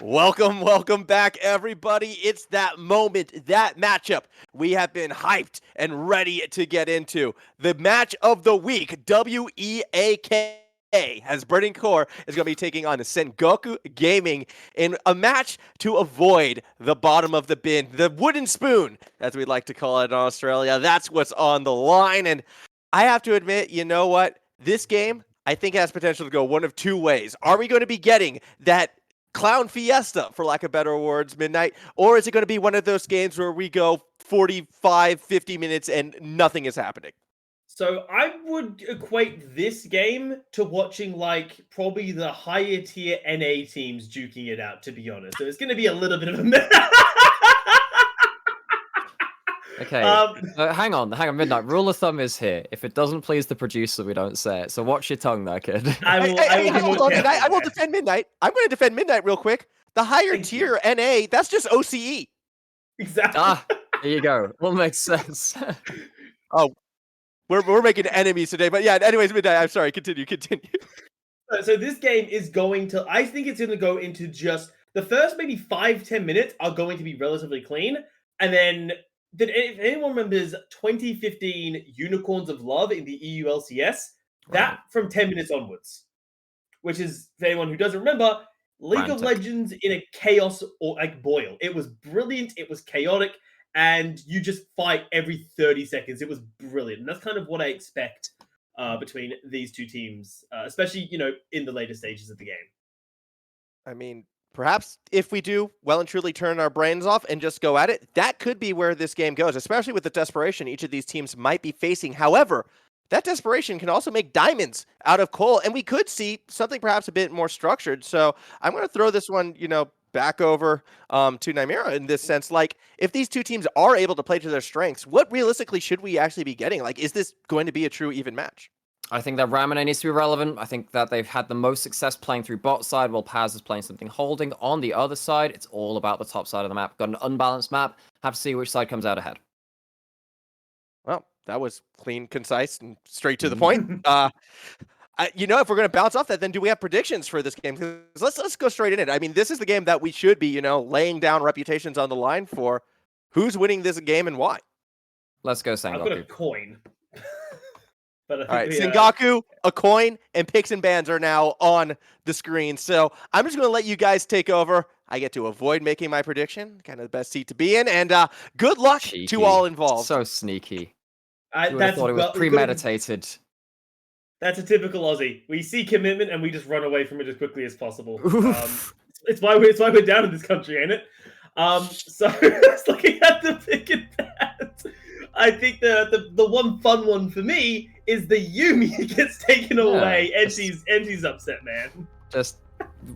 Welcome back, everybody. It's that moment, that matchup we have been hyped and ready to get into. The match of the week, WEAK, as Burning Core is going to be taking on Sengoku Gaming in a match to avoid the bottom of the bin, the wooden spoon, as we like to call it in Australia. That's what's on the line, and I have to admit, you know what? This game, I think, has potential to go one of two ways. Are we going to be getting that clown fiesta, for lack of better words, midnight, or is it going to be one of those games where we go 45, 50 minutes and nothing is happening? So I would equate this game to watching like probably the higher tier NA teams duking it out, to be honest. So it's going to be a little bit of a Okay, hang on, Midnight. Rule of thumb is here. If it doesn't please the producer, we don't say it. So watch your tongue there, kid. Hold on, I will defend Midnight. I'm going to defend Midnight real quick. The higher tier NA, that's just OCE. Exactly. There you go. Well, makes sense. Oh, we're making enemies today. But yeah, anyways, Midnight, I'm sorry. Continue. So this game is going to, I think it's going to go into just, the first maybe 5-10 minutes are going to be relatively clean. And then, if anyone remembers 2015 Unicorns of Love in the EU LCS, that from 10 minutes onwards, which is, for anyone who doesn't remember, League of Legends in a chaos or like boil. It was brilliant. It was chaotic. And you just fight every 30 seconds. It was brilliant. And that's kind of what I expect between these two teams, especially, in the later stages of the game. I mean, perhaps if we do well and truly turn our brains off and just go at it, that could be where this game goes, especially with the desperation each of these teams might be facing. However, that desperation can also make diamonds out of coal, and we could see something perhaps a bit more structured. So I'm going to throw this one, back over to Nymera in this sense. Like, if these two teams are able to play to their strengths, what realistically should we actually be getting? Like, is this going to be a true even match? I think that Ramune needs to be relevant. I think that they've had the most success playing through bot side, while Paz is playing something holding. On the other side, it's all about the top side of the map. Got an unbalanced map. Have to see which side comes out ahead. Well, that was clean, concise, and straight to the point. If we're going to bounce off that, then do we have predictions for this game? Because let's go straight in it. I mean, this is the game that we should be, laying down reputations on the line for. Who's winning this game and why? Let's go Sengoku. I've got a coin. But all right, Sengoku, a coin, and picks and bans are now on the screen. So I'm just going to let you guys take over. I get to avoid making my prediction. Kind of the best seat to be in. And good luck to all involved. So sneaky. I thought it was premeditated. That's a typical Aussie. We see commitment and we just run away from it as quickly as possible. It's why we're down in this country, ain't it? So let's looking at the pick and bans. I think the one fun one for me is the Yumi gets taken away, and she's upset, man. Just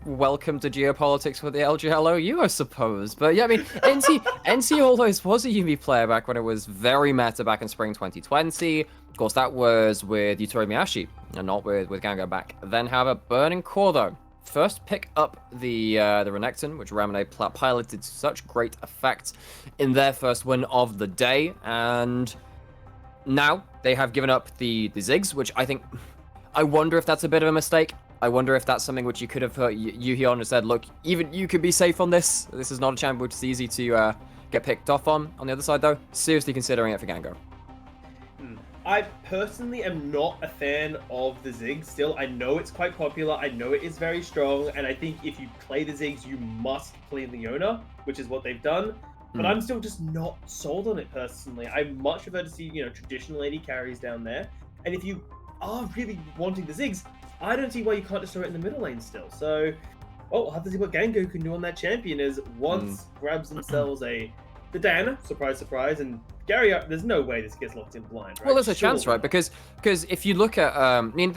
welcome to geopolitics with the LJL, I suppose. But yeah, I mean, NC always was a Yumi player back when it was very meta back in spring 2020. Of course, that was with Yutori Miyashi, and not with Gango back then. However, Burning Core, though, first pick up the Renekton, which Ramune piloted to such great effect in their first win of the day, and now they have given up the Ziggs, which I wonder if that's a bit of a mistake. I wonder if that's something which you could have heard Yuhi on and said, look, even you could be safe on this. This is not a champion which is easy to get picked off on. On the other side, though, seriously considering it for Gango. I personally am not a fan of the Ziggs still. I know it's quite popular. I know it is very strong. And I think if you play the Ziggs, you must play Leona, which is what they've done. But I'm still just not sold on it personally. I much prefer to see, traditional AD carries down there. And if you are really wanting the Ziggs, I don't see why you can't just throw it in the middle lane still. So, we'll have to see what Gango can do on that champion as once grabs themselves the Diana, surprise, surprise, and Gary, there's no way this gets locked in blind, right? Well, there's a chance, right? Because if you look at,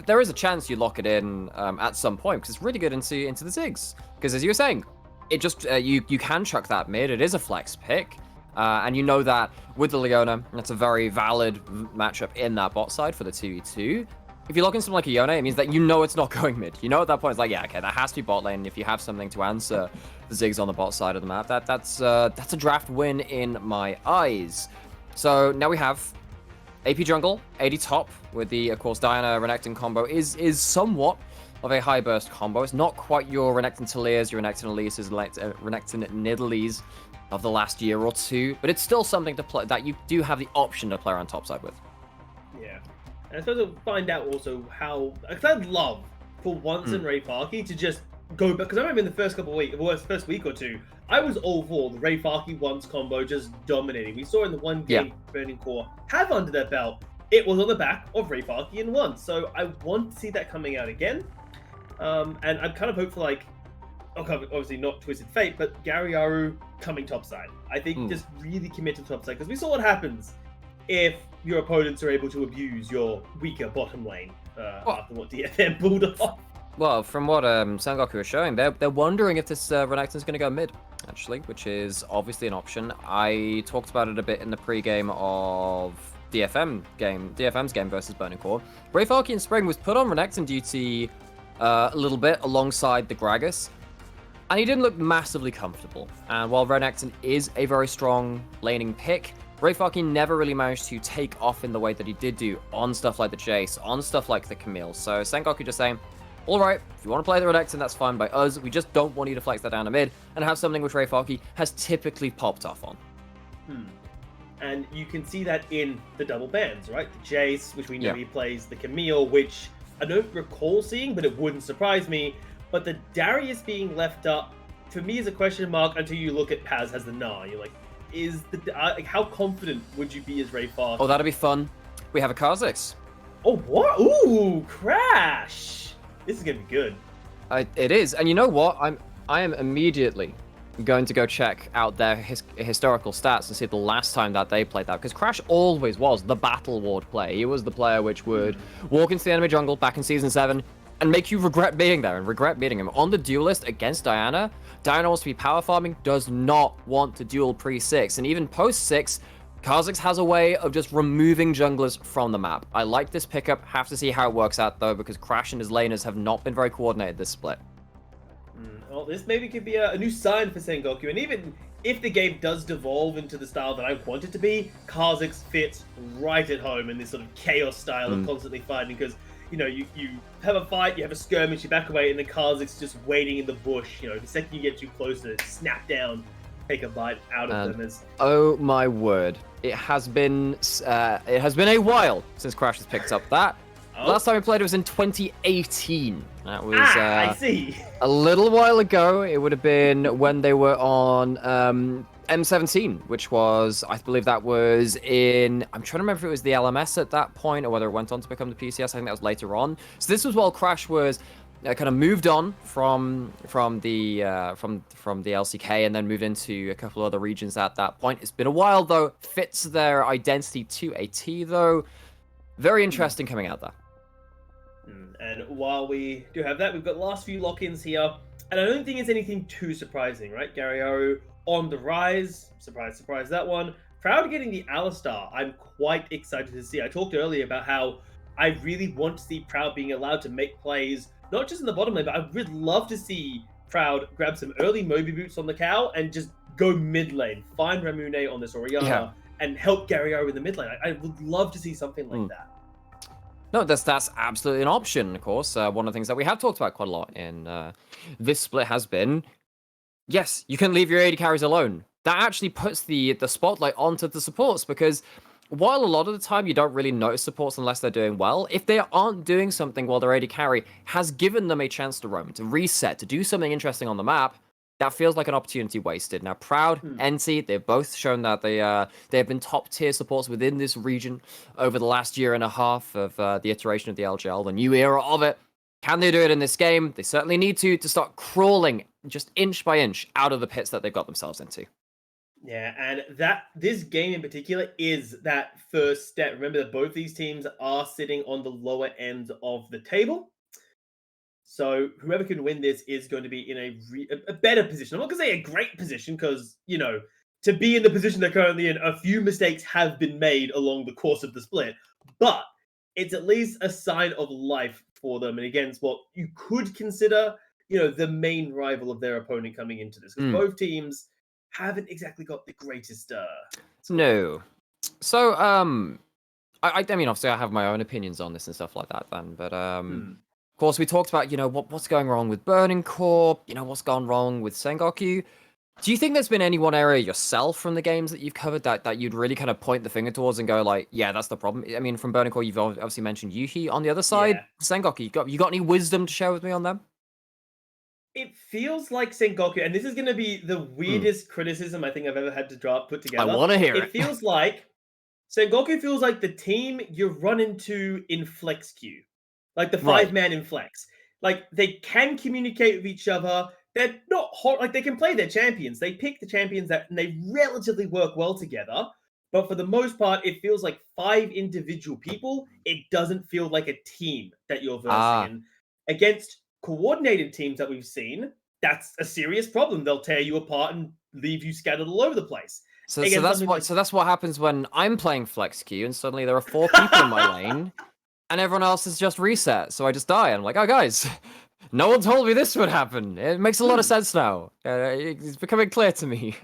there is a chance you lock it in at some point, because it's really good into the Ziggs. Because as you were saying, it just, you can chuck that mid, it is a flex pick. And you know that with the Leona, that's a very valid matchup in that bot side for the 2v2. If you lock in something like a Yone, it means that it's not going mid. At that point, it's like, yeah, okay, that has to be bot lane. If you have something to answer the Ziggs on the bot side of the map, that's a draft win in my eyes. So now we have AP jungle, AD top, with the, of course, Diana Renekton combo is somewhat of a high burst combo. It's not quite your Renekton Talias, your Renekton Elises, Renekton Nidalees of the last year or two, but it's still something to play that you do have the option to play around topside with. Yeah. And I suppose we'll find out also how, because I'd love for once in Ray Farkey to just go back, because I remember in the first couple of weeks, well, first week or two, I was all for the Ray Farkey once combo just dominating. We saw in the one game Burning Core have under their belt, it was on the back of Ray Farkey in once. So I want to see that coming out again. And I'm kind of hope for like, obviously not Twisted Fate, but Garyaru coming topside. I think just really commit to topside, because we saw what happens if your opponents are able to abuse your weaker bottom lane after what DFM pulled off. Well, from what Sengoku is showing, they're wondering if this Renekton's going to go mid, actually, which is obviously an option. I talked about it a bit in the pre-game of DFM's game versus Burning Core. Ray Farkey in Spring was put on Renekton duty a little bit alongside the Gragas, and he didn't look massively comfortable. And while Renekton is a very strong laning pick, Ray Farkey never really managed to take off in the way that he did do on stuff like the Jace, on stuff like the Camille. So Sengoku just saying, alright, if you want to play the Renekton, that's fine by us. We just don't want you to flex that down to mid and have something which Ray Farkey has typically popped off on. And you can see that in the double bans, right? The Jace, which we know he plays, the Camille, which I don't recall seeing, but it wouldn't surprise me. But the Darius being left up, for me, is a question mark until you look at Paz as the Gnar. You're like, how confident would you be as Ray Farkey? Oh, that'd be fun. We have a Kha'Zix. Oh, what? Ooh, Crash! This is gonna be good. It is, and you know what? I am immediately going to go check out their historical stats and see the last time that they played that, because Crash always was the battle ward player. He was the player which would walk into the enemy jungle back in Season 7 and make you regret being there and regret beating him. On the duelist against Diana, Diana wants to be power farming, does not want to duel pre-6, and even post-6, Kha'Zix has a way of just removing junglers from the map. I like this pickup, have to see how it works out though, because Crash and his laners have not been very coordinated this split. Well, this maybe could be a new sign for Sengoku, and even if the game does devolve into the style that I want it to be, Kha'Zix fits right at home in this sort of chaos style of constantly fighting, because, you know, you have a fight, you have a skirmish, you back away, and the Kha'Zix just waiting in the bush. You know, the second you get too close to it, snap down, take a bite out of them. Oh my word. It has been a while since Crash has picked up that. Last time we played it was in 2018. That was I see. A little while ago. It would have been when they were on M17, which was, I believe that was in, I'm trying to remember if it was the LMS at that point or whether it went on to become the PCS. I think that was later on. So this was while Crash was kind of moved on from the LCK and then moved into a couple other regions at that point. It's been a while though. Fits their identity to a T though. Very interesting coming out there. And while we do have that, we've got last few lock-ins here, and I don't think it's anything too surprising, right? Garyaru on the rise, surprise, surprise, that one. Proud getting the Alistar, I'm quite excited to see. I talked earlier about how I really want to see Proud being allowed to make plays, not just in the bottom lane, but I would love to see Proud grab some early Moby boots on the cow and just go mid lane, find Ramune on this Orianna, and help Garyaru in the mid lane. I would love to see something like that. No, that's absolutely an option, of course. One of the things that we have talked about quite a lot in this split has been, yes, you can leave your AD carries alone. That actually puts the spotlight onto the supports, because while a lot of the time you don't really notice supports unless they're doing well, if they aren't doing something while their AD carry has given them a chance to roam, to reset, to do something interesting on the map, that feels like an opportunity wasted. Now, Proud, NC, they've both shown that they have been top tier supports within this region over the last year and a half of the iteration of the LJL, the new era of it. Can they do it in this game? They certainly need to start crawling just inch by inch out of the pits that they've got themselves into. Yeah, and this game in particular is that first step. Remember that both these teams are sitting on the lower end of the table. So whoever can win this is going to be in a better position. I'm not going to say a great position because, you know, to be in the position they're currently in, a few mistakes have been made along the course of the split. But it's at least a sign of life for them and against what you could consider, you know, the main rival of their opponent coming into this. Because both teams haven't exactly got the greatest... No. So, I mean, obviously I have my own opinions on this and stuff like that then, but... Of course, we talked about, what's going wrong with Burning Core, what's gone wrong with Sengoku. Do you think there's been any one area yourself from the games that you've covered that you'd really kind of point the finger towards and go like, yeah, that's the problem? I mean, from Burning Core, you've obviously mentioned Yuhi. On the other side, Yeah. Sengoku, you got any wisdom to share with me on them? It feels like Sengoku, and this is going to be the weirdest criticism I think I've ever had to put I together. want to hear It it. feels like Sengoku feels like the team you run into in Flex Queue, like the Right. 5-man in Flex. Like they can communicate with each other. They're not hot. Like they can play their champions. They pick the champions and they relatively work well together. But for the most part, it feels like 5 individual people. It doesn't feel like a team that you're versing. Ah. And against coordinated teams that we've seen, that's a serious problem. They'll tear you apart and leave you scattered all over the place. So that's what happens when I'm playing Flex Queue and suddenly there are 4 people in my lane and everyone else is just reset. So I just die. I'm like, oh guys, no one told me this would happen. It makes a lot of sense now. It's becoming clear to me.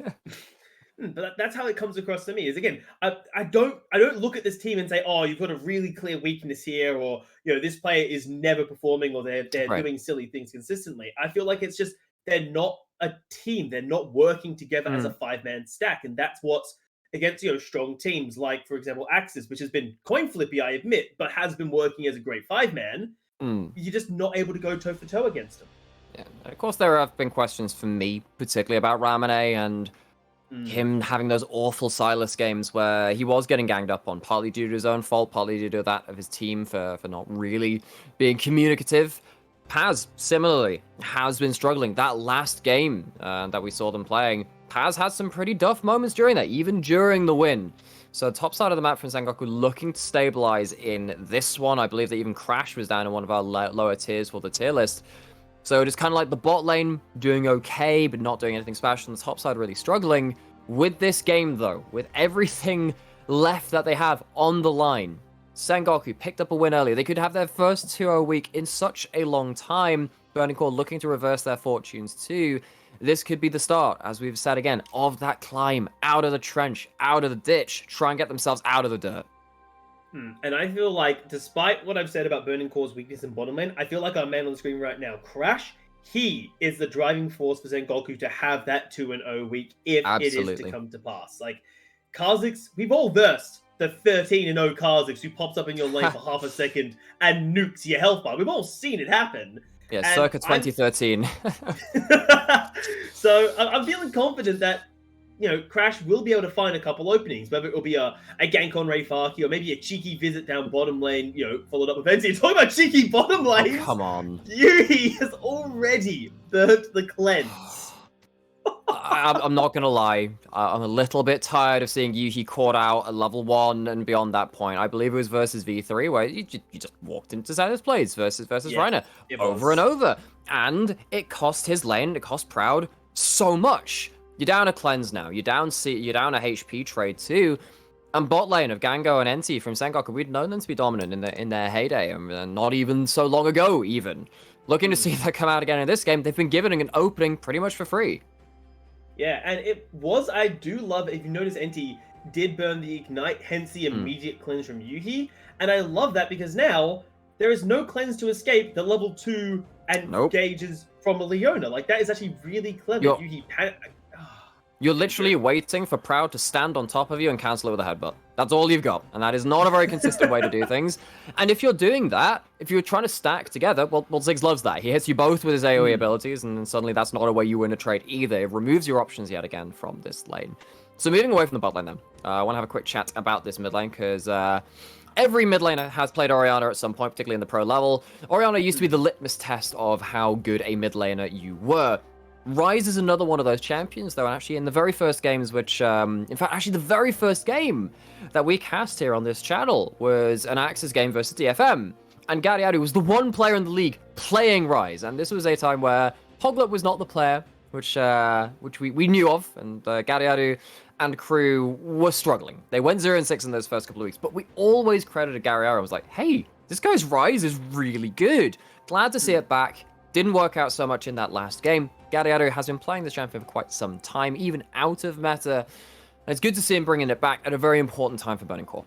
But that's how it comes across to me. Is again, I don't look at this team and say, oh, you've got a really clear weakness here, or this player is never performing, or they're Right. doing silly things consistently. I feel like it's just they're not a team. They're not working together as a 5-man stack, and that's what's against strong teams like, for example, Axis, which has been coin flippy, I admit, but has been working as a great 5-man. You're just not able to go toe for toe against them. Yeah. Of course, there have been questions for me, particularly about Ramune and him having those awful Silas games where he was getting ganged up on, partly due to his own fault, partly due to that of his team for not really being communicative. Paz, similarly, has been struggling. That last game that we saw them playing, Paz had some pretty duff moments during that, even during the win. So top side of the map from Sengoku looking to stabilize in this one. I believe that even Crash was down in one of our lower tiers for the tier list. So it is kind of like the bot lane doing okay, but not doing anything special, and the top side really struggling. With this game, though, with everything left that they have on the line, Sengoku picked up a win earlier. They could have their first 2-0 week in such a long time. Burning Core looking to reverse their fortunes too. This could be the start, as we've said again, of that climb out of the trench, out of the ditch, try and get themselves out of the dirt. And I feel like, despite what I've said about Burning Core's weakness in bottom lane, I feel like our man on the screen right now, Crash, he is the driving force for Sengoku to have that 2-0 week if it is to come to pass. Like, Kha'Zix, we've all versed the 13-0 Kha'Zix who pops up in your lane for half a second and nukes your health bar. We've all seen it happen. Yeah, and circa 2013. So I'm feeling confident that Crash will be able to find a couple openings, whether it will be a gank on Rayfaki or maybe a cheeky visit down bottom lane, followed up with NC. Talking about cheeky bottom lanes. Oh, come on. Yuhi has already burnt the cleanse. I'm not going to lie. I'm a little bit tired of seeing Yuhi caught out at level 1 and beyond that point. I believe it was versus V3 where you just walked into Xana's Blades versus Reiner over and over. And it cost his lane, it cost Proud so much. You're down a cleanse now. You're down a HP trade too. And bot lane of Gango and NT from Sengoku, we'd known them to be dominant in their heyday, and not even so long ago even. Looking to see if they come out again in this game, they've been given an opening pretty much for free. Yeah, and I do love, if you notice, NT did burn the Ignite, hence the immediate cleanse from Yuhi. And I love that because now there is no cleanse to escape the level 2 and gauges from a Leona. Like, that is actually really clever. You're literally waiting for Proud to stand on top of you and cancel it with a headbutt. That's all you've got. And that is not a very consistent way to do things. And if you're doing that, if you're trying to stack together, well Ziggs loves that. He hits you both with his AoE abilities, and then suddenly that's not a way you win a trade either. It removes your options yet again from this lane. So moving away from the bot lane then, I want to have a quick chat about this mid lane, because every mid laner has played Orianna at some point, particularly in the pro level. Orianna used to be the litmus test of how good a mid laner you were. Ryze is another one of those champions, though, and actually in the very first games, which, in fact, actually the very first game that we cast here on this channel was an Axis game versus DFM, and Gadiadu was the one player in the league playing Ryze, and this was a time where Hoglet was not the player, which we knew of, and Gadiadu and crew were struggling. They went 0-6 in those first couple of weeks, but we always credited Gadiadu. I was like, hey, this guy's Ryze is really good. Glad to see it back. Didn't work out so much in that last game. Gadiadu has been playing the champion for quite some time, even out of meta. And it's good to see him bringing it back at a very important time for Burning Core.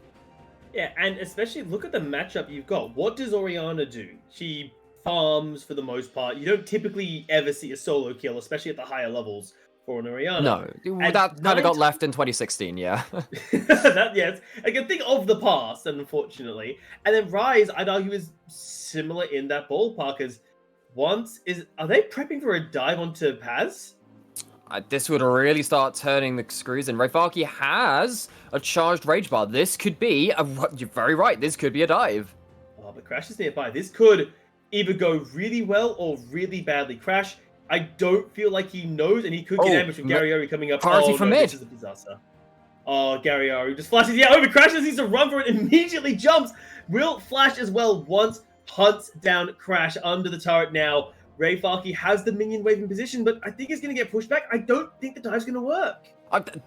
Yeah, and especially look at the matchup you've got. What does Orianna do? She farms for the most part. You don't typically ever see a solo kill, especially at the higher levels for an Oriana. No, And that kind of got left in 2016, yeah. Yes, I can think of the past, unfortunately. And then Rise, I'd argue, is similar in that ballpark. As are they prepping for a dive onto Paz? This would really start turning the screws in. Rayfaki has a charged Rage Bar. This could be, you're very right, this could be a dive. Oh, but Crash is nearby. This could either go really well or really badly. Crash, I don't feel like he knows, and he could get ambushed with Gary Ori coming up. Party from mid. This is a disaster. Oh, Gary Ori just flashes. Yeah, over Crashes needs to run for it, immediately jumps. Will flash as well once, hunts down Crash under the turret now. Rayfaki has the minion wave in position, but I think he's going to get pushed back. I don't think the dive's going to work.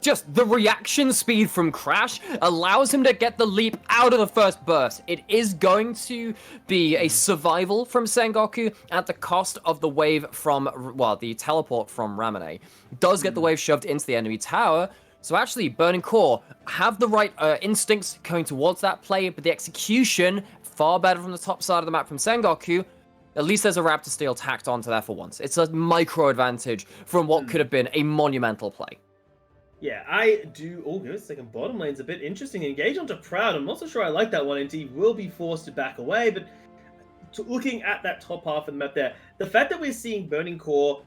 Just the reaction speed from Crash allows him to get the leap out of the first burst. It is going to be a survival from Sengoku at the cost of the wave from, well, the teleport from Ramune. Does get the wave shoved into the enemy tower. So actually, Burning Core have the right instincts going towards that play, but the execution far better from the top side of the map from Sengoku. At least there's a Raptor Steel tacked onto there for once. It's a micro advantage from what could have been a monumental play. Yeah, I do. Oh, good. Second bottom lane's a bit interesting. Engage onto Proud. I'm not so sure I like that one. And he will be forced to back away. But looking at that top half of the map there, the fact that we're seeing Burning Core,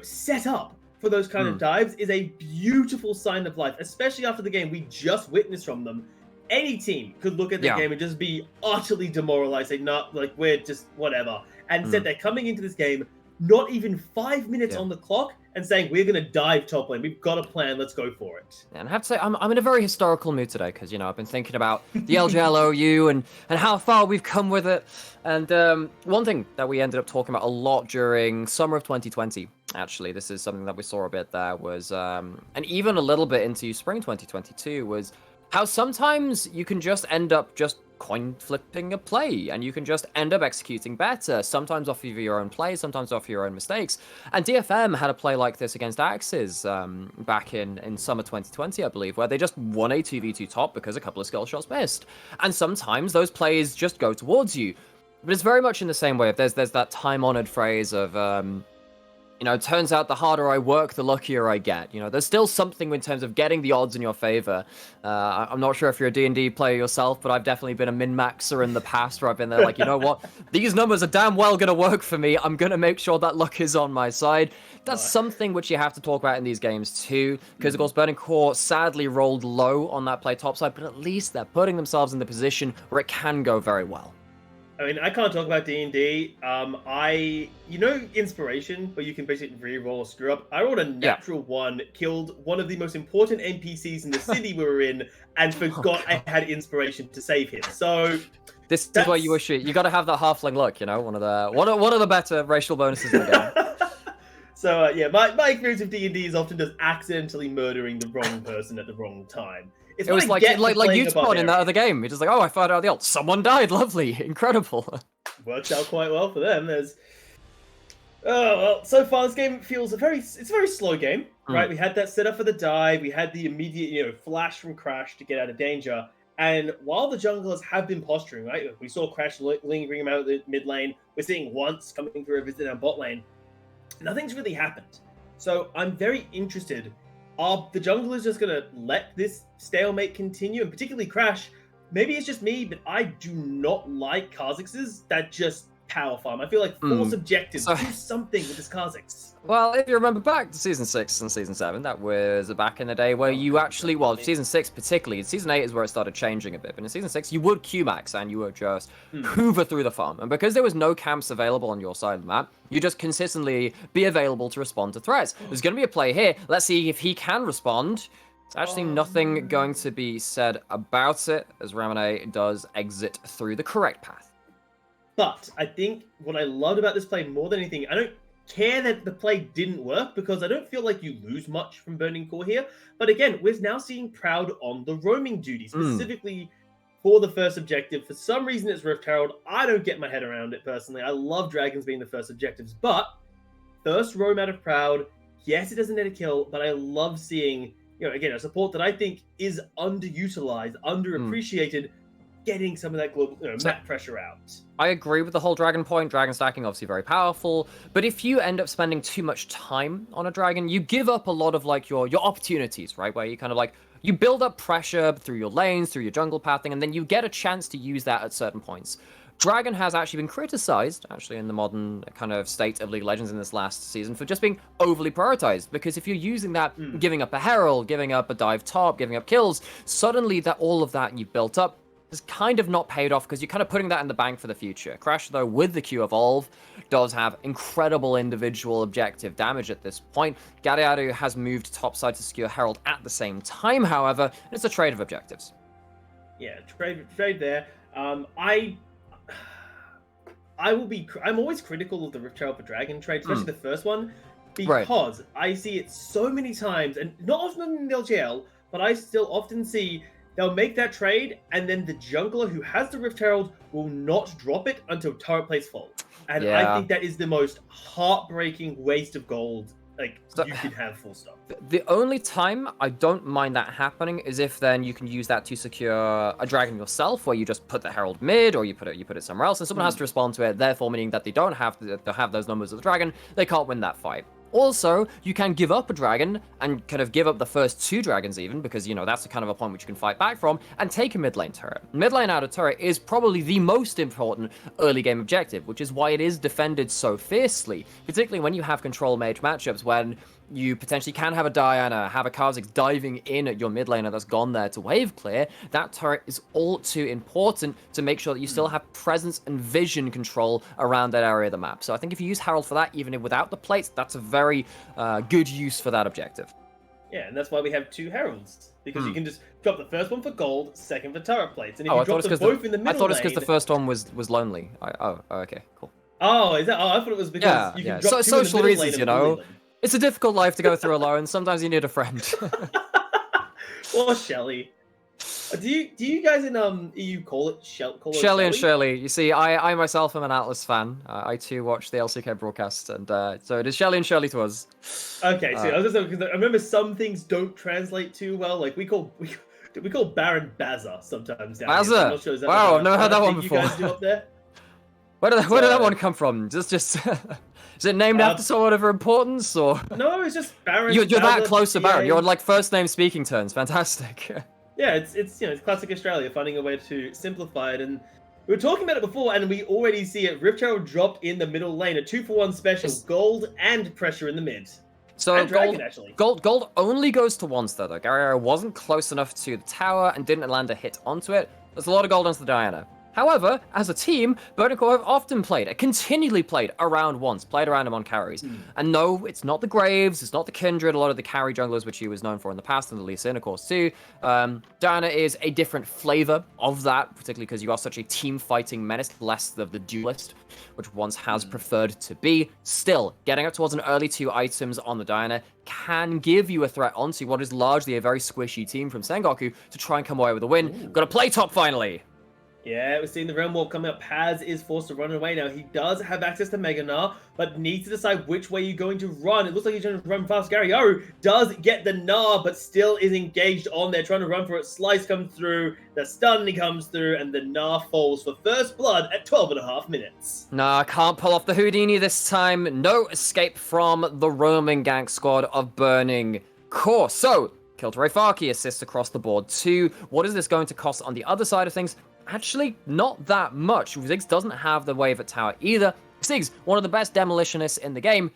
set up for those kind of dives is a beautiful sign of life, especially after the game we just witnessed from them. Any team could look at the game and just be utterly demoralized, say, we're just whatever. And instead, they're coming into this game, not even 5 minutes on the clock, and saying, we're going to dive top lane. We've got a plan. Let's go for it. And I have to say, I'm in a very historical mood today because, I've been thinking about the LJL OU and how far we've come with it. And one thing that we ended up talking about a lot during summer of 2020, actually, this is something that we saw a bit there, was, and even a little bit into spring 2022, was how sometimes you can just end up just coin flipping a play and you can just end up executing better, sometimes off of your own play, sometimes off your own mistakes. And DFM had a play like this against Axis back in summer 2020, I believe, where they just won a 2v2 top because a couple of skill shots missed. And sometimes those plays just go towards you. But it's very much in the same way. There's that time-honored phrase of, turns out the harder I work, the luckier I get. There's still something in terms of getting the odds in your favor. I'm not sure if you're a D&D player yourself, but I've definitely been a min-maxer in the past where I've been there like, you know what? These numbers are damn well going to work for me. I'm going to make sure that luck is on my side. That's something which you have to talk about in these games too, because of course Burning Core sadly rolled low on that play topside, but at least they're putting themselves in the position where it can go very well. I mean, I can't talk about D&D. Inspiration, where you can basically re-roll a screw up. I rolled a natural one, killed one of the most important NPCs in the city we were in, and forgot I had inspiration to save him. So this is why you got to have that halfling look. One of the better racial bonuses in the game. So my experience of D&D is often just accidentally murdering the wrong person at the wrong time. It was like you spawned in that other game. It's just like, I fired out the ult. Someone died. Lovely. Incredible. Works out quite well for them. So far this game feels it's a very slow game, right? We had that setup for the dive. We had the immediate, flash from Crash to get out of danger. And while the junglers have been posturing, right? We saw Crash lingering him out of the mid lane. We're seeing once coming through a visit down bot lane. Nothing's really happened. So I'm very interested. Are the junglers just going to let this stalemate continue? And particularly Crash, maybe it's just me, but I do not like Kha'Zix's that just power farm. I feel like force objectives, do something with this Kha'Zix. Well, if you remember back to Season 6 and Season 7, that was back in the day where you actually, Season 6 particularly, Season 8 is where it started changing a bit, but in Season 6 you would Q-max and you would just hoover through the farm. And because there was no camps available on your side of the map, you just consistently be available to respond to threats. There's going to be a play here. Let's see if he can respond. There's actually nothing going to be said about it as Ramune does exit through the correct path. But I think what I loved about this play more than anything, I don't care that the play didn't work because I don't feel like you lose much from Burning Core here. But again, we're now seeing Proud on the roaming duty, specifically for the first objective. For some reason, it's Rift Herald. I don't get my head around it personally. I love dragons being the first objectives, but first roam out of Proud. Yes, it doesn't net a kill, but I love seeing, again, a support that I think is underutilized, underappreciated. getting some of that global map pressure out. I agree with the whole dragon point. Dragon stacking, obviously very powerful. But if you end up spending too much time on a dragon, you give up a lot of like your opportunities, right? Where you kind of like, you build up pressure through your lanes, through your jungle pathing, and then you get a chance to use that at certain points. Dragon has actually been criticized, actually, in the modern kind of state of League of Legends in this last season for just being overly prioritized. Because if you're using that, giving up a herald, giving up a dive top, giving up kills, suddenly that all of that you've built up has kind of not paid off because you're kind of putting that in the bank for the future. Crash, though, with the Q Evolve, does have incredible individual objective damage at this point. Gadiadu has moved topside to secure herald at the same time, however, and it's a trade of objectives. Yeah, trade there. I'm always critical of the Rift Herald for Dragon trade, especially the first one, because I see it so many times, and not often in the LJL, but I still often see they'll make that trade, and then the jungler who has the Rift Herald will not drop it until turret plays fall. And I think that is the most heartbreaking waste of gold you can have, full stop. The only time I don't mind that happening is if then you can use that to secure a dragon yourself, where you just put the herald mid, or you put it somewhere else, and someone has to respond to it. Therefore, meaning that they don't have those numbers of the dragon, they can't win that fight. Also, you can give up a dragon and kind of give up the first 2 dragons even, because, you know, that's the kind of a point which you can fight back from, and take a mid lane turret. Mid lane out of turret is probably the most important early game objective, which is why it is defended so fiercely, particularly when you have control mage matchups, when you potentially can have a Diana, have a Kha'Zix diving in at your mid laner that's gone there to wave clear. That turret is all too important to make sure that you still have presence and vision control around that area of the map. So I think if you use Herald for that, even without the plates, that's a very good use for that objective. Yeah, and that's why we have 2 heralds, because you can just drop the first one for gold, second for turret plates, and if you drop them both in the middle I thought it's because lane... the first one was lonely. Okay, cool. Oh, is that? Oh, I thought it was because you can drop 2 social in the middle reasons, lane you know. It's a difficult life to go through alone. Sometimes you need a friend. Or Shelly. Do you guys in EU call it Shelly and Shirley? You see, I myself am an Atlas fan. I too watch the LCK broadcast, and so it is Shelly and Shirley to us. Okay, so I was just because I remember some things don't translate too well. Like we call Baron Bazza sometimes. Bazza. Sure, wow, I've never heard that one before. You guys do up there? Where did that one come from? Just is it named after someone of importance, or? No, it's just Baron. You're that close to Baron. You're on like first name speaking terms. Fantastic. Yeah, it's it's classic Australia, finding a way to simplify it. And we were talking about it before, and we already see it. Rift Herald dropped in the middle lane, a 2-for-1 special, gold and pressure in the mid. So and Dragon, actually. Gold only goes to once though. Garrier wasn't close enough to the tower and didn't land a hit onto it. There's a lot of gold onto the Diana. However, as a team, Burning Core have often continually played around once, played around him on carries. And no, it's not the Graves, it's not the Kindred, a lot of the carry junglers, which he was known for in the past, and the Lee Sin, of course, too. Diana is a different flavor of that, particularly because you are such a team-fighting menace, less of the duelist, which once has preferred to be. Still, getting up towards an early 2 items on the Diana can give you a threat onto what is largely a very squishy team from Sengoku to try and come away with a win. Got to play top finally! Yeah, we're seeing the Realm Walk coming up. Paz is forced to run away now. He does have access to Mega Gnar, but needs to decide which way you're going to run. It looks like he's trying to run fast. Garyaru does get the Gnar, but still is engaged on there, trying to run for it. Slice comes through, the stun comes through, and the Gnar falls for first blood at 12.5 minutes. Nah, can't pull off the Houdini this time. No escape from the roaming gank squad of Burning Core. So, Kiltare Farki assists across the board too. What is this going to cost on the other side of things? Actually, not that much. Ziggs doesn't have the wave at tower either. Ziggs, one of the best demolitionists in the game,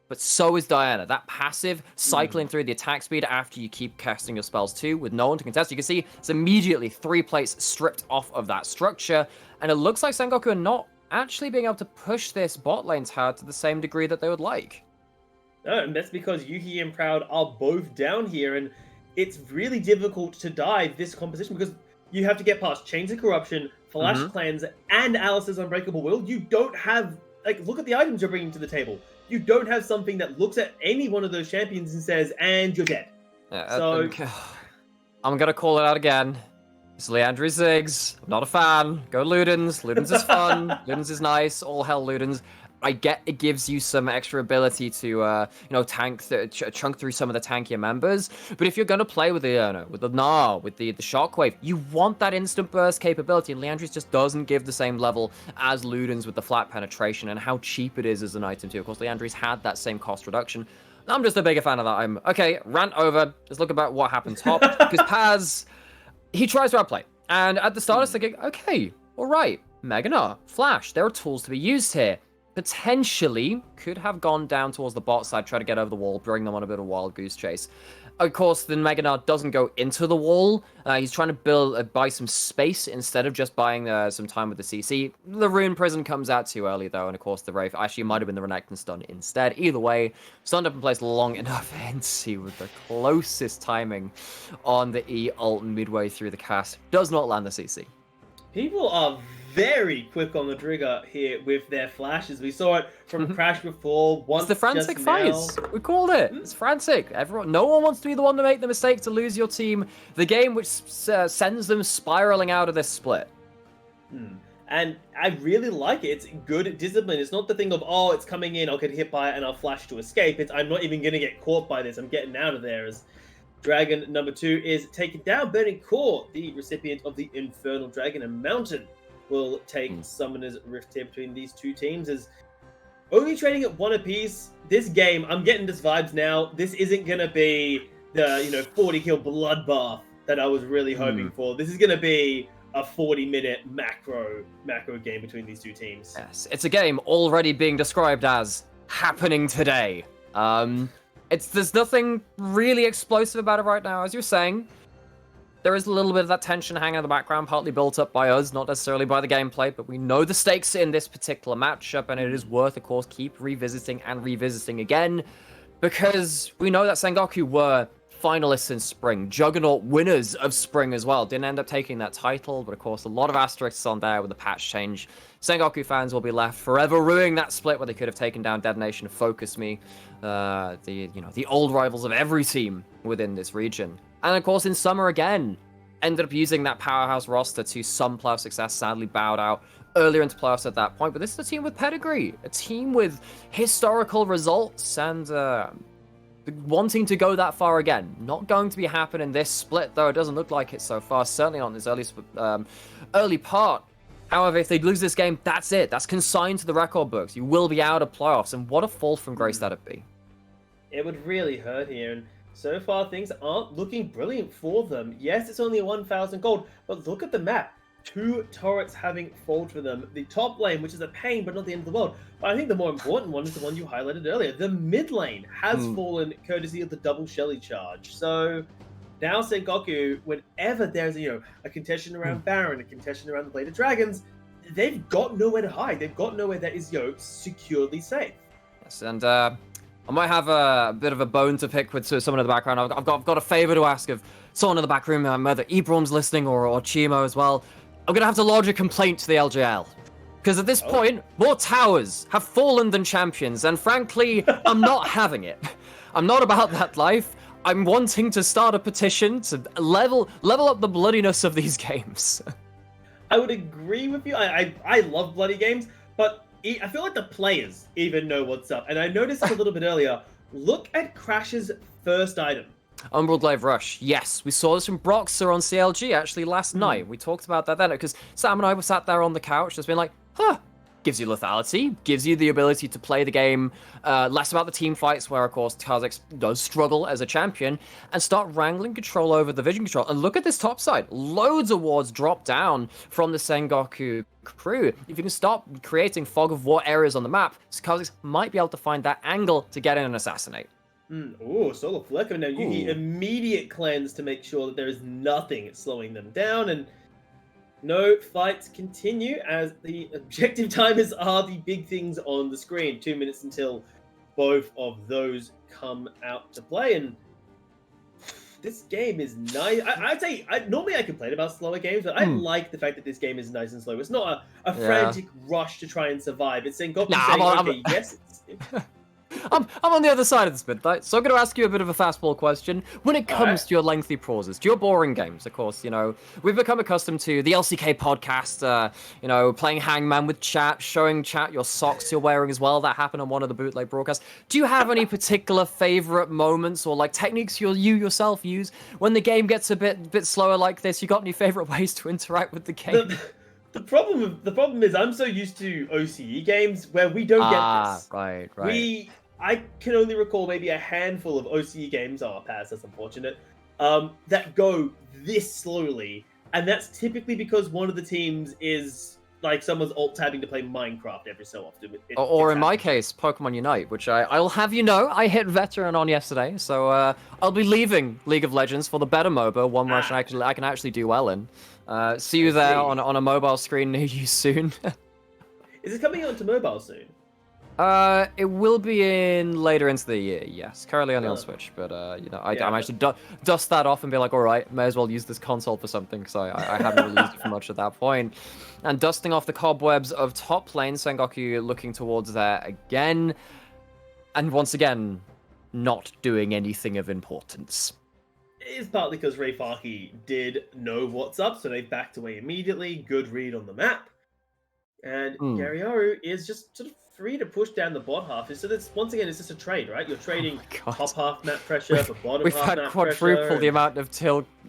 but so is Diana. That passive cycling through the attack speed after you keep casting your spells too, with no one to contest. You can see it's immediately 3 plates stripped off of that structure, and it looks like Sengoku are not actually being able to push this bot lane tower to the same degree that they would like. No, and that's because Yuhi and Proud are both down here, and it's really difficult to dive this composition because you have to get past Chains of Corruption, Flash Cleanse, and Alice's Unbreakable Will. You don't have, look at the items you're bringing to the table. You don't have something that looks at any one of those champions and says, and you're dead. So I'm going to call it out again. It's Leandri Ziggs. I'm not a fan. Go Ludens. Ludens is fun. Ludens is nice. All hell Ludens. I get it gives you some extra ability to, you know, chunk through some of the tankier members. But if you're gonna play with the Gnar, with the Shockwave, you want that instant burst capability. And Leandri's just doesn't give the same level as Luden's with the flat penetration and how cheap it is as an item too. Of course, Leandri's had that same cost reduction. I'm just a bigger fan of that. Okay, rant over. Let's look about what happened top. Because Paz, he tries to outplay. And at the start, it's thinking, okay, all right, Mega Gnar, Flash, there are tools to be used here. Potentially could have gone down towards the bot side, try to get over the wall, bring them on a bit of wild goose chase. Of course, the Mega Gnar doesn't go into the wall. He's trying to buy some space instead of just buying some time with the CC. The Rune Prison comes out too early, though, and of course the Wraith actually might have been the Renekton stun instead. Either way, stunned up in place long enough. NC with the closest timing on the E ult midway through the cast. Does not land the CC. People are very quick on the trigger here with their flashes. We saw it from Crash before. Once it's the frantic just phase. now. We called it. It's frantic. No one wants to be the one to make the mistake to lose your team. The game which sends them spiraling out of this split. And I really like it. It's good discipline. It's not the thing of, oh, it's coming in, I'll get hit by it and I'll flash to escape. It's, I'm not even going to get caught by this. I'm getting out of there. As Dragon number 2 is taken down. Burning Core, the recipient of the Infernal Dragon, and Mountain will take Summoner's Rift here between these two teams. As only trading at 1 apiece. This game, I'm getting this vibes now. This isn't going to be the 40 kill bloodbath that I was really hoping for. This is going to be a 40-minute macro game between these two teams. Yes, it's a game already being described as happening today. There's nothing really explosive about it right now. As you're saying, there is a little bit of that tension hanging in the background, partly built up by us, not necessarily by the gameplay, but we know the stakes in this particular matchup, and it is worth, of course, keep revisiting and revisiting again, because we know that Sengoku were finalists in Spring, Juggernaut winners of Spring as well. Didn't end up taking that title, but of course, a lot of asterisks on there with the patch change. Sengoku fans will be left forever ruining that split where they could have taken down Dead Nation, Focus Me, the old rivals of every team within this region. And of course, in summer again, ended up using that powerhouse roster to some playoff success, sadly bowed out earlier into playoffs at that point. But this is a team with pedigree, a team with historical results, and wanting to go that far again. Not going to be happening this split, though. It doesn't look like it so far, certainly not in this early part. However, if they lose this game, that's it. That's consigned to the record books. You will be out of playoffs, and what a fall from grace that'd be. It would really hurt here, and so far things aren't looking brilliant for them. Yes, it's only a 1,000 gold, but look at the map. 2 turrets having fallen for them. The top lane, which is a pain, but not the end of the world. But I think the more important one is the one you highlighted earlier. The mid lane has fallen courtesy of the double Shelly charge. So now Sengoku, whenever there's a contention around Baron, a contention around the Bladed Dragons, they've got nowhere to hide. They've got nowhere that is securely safe. Yes, and I might have a bit of a bone to pick with someone in the background. I've got a favor to ask of someone in the back room, whether Ebrom's listening or Chimo as well. I'm going to have to lodge a complaint to the LJL. Because at this point, more towers have fallen than champions, and frankly, I'm not having it. I'm not about that life. I'm wanting to start a petition to level up the bloodiness of these games. I would agree with you. I love bloody games, but I feel like the players even know what's up. And I noticed a little bit earlier, look at Crash's first item. Umbral Glaive Rush. Yes, we saw this from Broxer on CLG actually last night. We talked about that then, because Sam and I were sat there on the couch just being like, gives you lethality, gives you the ability to play the game less about the team fights, where of course Kha'Zix does struggle as a champion, and start wrangling control over the vision control. And look at this top side. Loads of wards drop down from the Sengoku crew. If you can stop creating fog of war areas on the map, Kha'Zix might be able to find that angle to get in and assassinate. Oh, Solar Flicker. Now Yugi immediate cleanse to make sure that there is nothing slowing them down, and no fights continue as the objective timers are the big things on the screen. 2 minutes until both of those come out to play, and this game is nice. I'd say normally I complain about slower games, but I like the fact that this game is nice and slow. It's not a frantic rush to try and survive. It's Sengoku saying, okay, yes, it's... I'm on the other side of this midnight, so I'm going to ask you a bit of a fastball question. When it comes to your lengthy pauses, to your boring games, of course, we've become accustomed to the LCK podcast, playing Hangman with chat, showing chat your socks you're wearing as well. That happened on one of the bootleg broadcasts. Do you have any particular favorite moments or like techniques you yourself use when the game gets a bit slower like this? You got any favorite ways to interact with the game? The problem is I'm so used to OCE games where we don't get this. Right. I can only recall maybe a handful of OCE games, Paz, that's unfortunate, that go this slowly, and that's typically because one of the teams is like someone's alt-tabbing to play Minecraft every so often. Or in my case, Pokemon Unite, which I'll have you know, I hit Veteran on yesterday, so I'll be leaving League of Legends for the better MOBA, one where I can actually do well in. See you there on a mobile screen near you soon. Is it coming onto mobile soon? It will be in later into the year, yes. Currently only on Switch, but I'm actually dust that off and be like, all right, may as well use this console for something, because I haven't really used it for much at that point. And dusting off the cobwebs of top lane, Sengoku looking towards there again, and once again, not doing anything of importance. It is partly because Ray Farkey did know what's up, so they backed away immediately. Good read on the map. And Garyaru is just sort of free to push down the bot half. So that's, once again, it's just a trade, right? You're trading top half map pressure for bottom half map pressure. We've had quadruple the amount of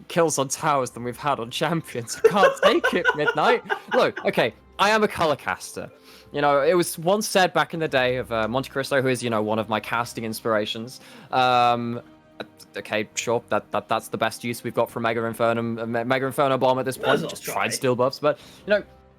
kills on towers than we've had on champions. I can't take it, Midnight. Look, okay, I am a color caster. It was once said back in the day of Monte Cristo, who is, one of my casting inspirations. Okay, sure, that's the best use we've got from Mega Inferno Bomb at this point. Just tried steal buffs, but,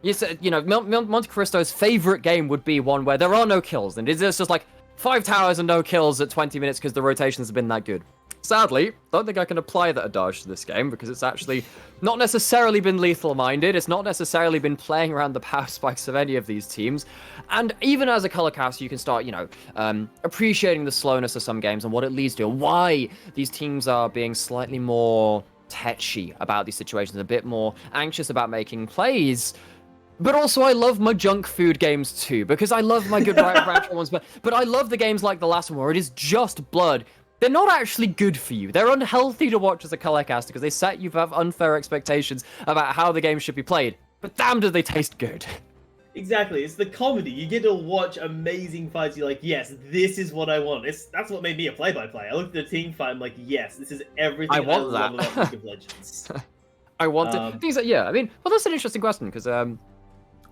you said, Monte Cristo's favorite game would be one where there are no kills, and it's just like 5 towers and no kills at 20 minutes because the rotations have been that good. Sadly, don't think I can apply that adage to this game because it's actually not necessarily been lethal-minded. It's not necessarily been playing around the power spikes of any of these teams. And even as a color caster, you can start, appreciating the slowness of some games and what it leads to, and why these teams are being slightly more tetchy about these situations, a bit more anxious about making plays. But also, I love my junk food games too, because I love my good rational ones, but I love the games like the last one where it is just blood. They're not actually good for you. They're unhealthy to watch as a color caster because they set you to have unfair expectations about how the game should be played. But damn, do they taste good. Exactly. It's the comedy. You get to watch amazing fights. You're like, yes, this is what I want. That's what made me a play-by-play. I looked at a team fight. I'm like, yes, this is everything I love about League of Legends. I want it. Things like, yeah, I mean, well, that's an interesting question because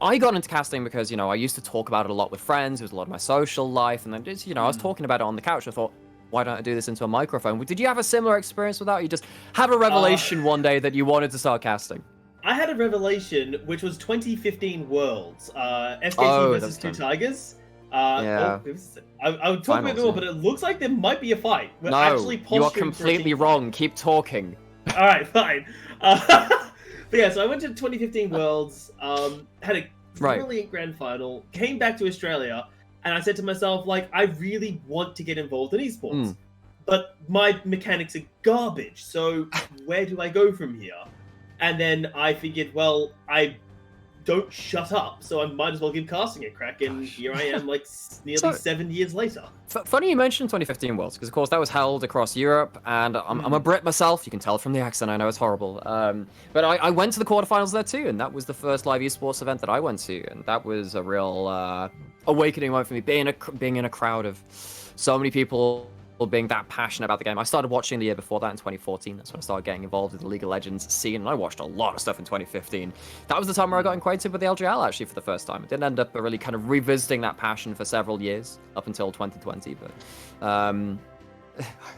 I got into casting because, I used to talk about it a lot with friends. It was a lot of my social life. And then, just, I was talking about it on the couch. I thought, why don't I do this into a microphone? Did you have a similar experience with that? Or you just had a revelation one day that you wanted to start casting? I had a revelation, which was 2015 Worlds. FKT versus Two Tigers. I would talk about it more, but it looks like there might be a fight. You are completely wrong. Keep talking. All right, fine. But yeah, so I went to 2015 Worlds, had a brilliant grand final, came back to Australia, and I said to myself, like, I really want to get involved in esports, but my mechanics are garbage, so where do I go from here? And then I figured, well, I don't shut up, so I might as well give casting a crack, and here I am, like, nearly 7 years later. Funny you mentioned 2015 Worlds, because of course that was held across Europe, and I'm a Brit myself, you can tell from the accent, I know it's horrible. But I went to the quarterfinals there too, and that was the first live esports event that I went to, and that was a real awakening moment for me, being in a crowd of so many people being that passionate about the game. I started watching the year before that in 2014. That's when I started getting involved in the League of Legends scene, and I watched a lot of stuff in 2015. That was the time where I got acquainted with the LJL, actually, for the first time. It didn't end up really kind of revisiting that passion for several years, up until 2020, but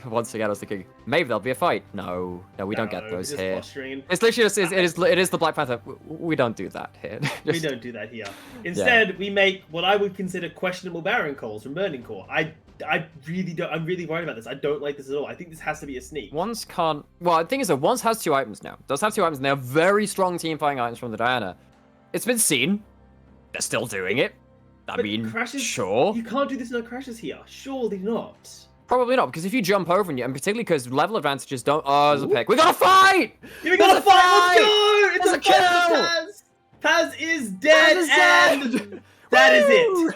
once again, I was thinking, maybe there'll be a fight. No, we don't get those here. It's literally just, it is the Black Panther. We don't do that here. We don't do that here. Instead, we make what I would consider questionable Baron calls from Burning Core. I really don't. I'm really worried about this. I don't like this at all. I think this has to be a sneak. Once can't. Well, the thing is that Once has 2 items now. Does have 2 items, and they have very strong team fighting items from the Diana. It's been seen. They're still doing it. I mean, crashes, sure. You can't do this no crashes here. Surely not. Probably not, because if you jump over and particularly because level advantages don't. Oh, there's a pick. We got a fight! We got a fight! Let's go! It's a kill! Paz is dead, and that is it.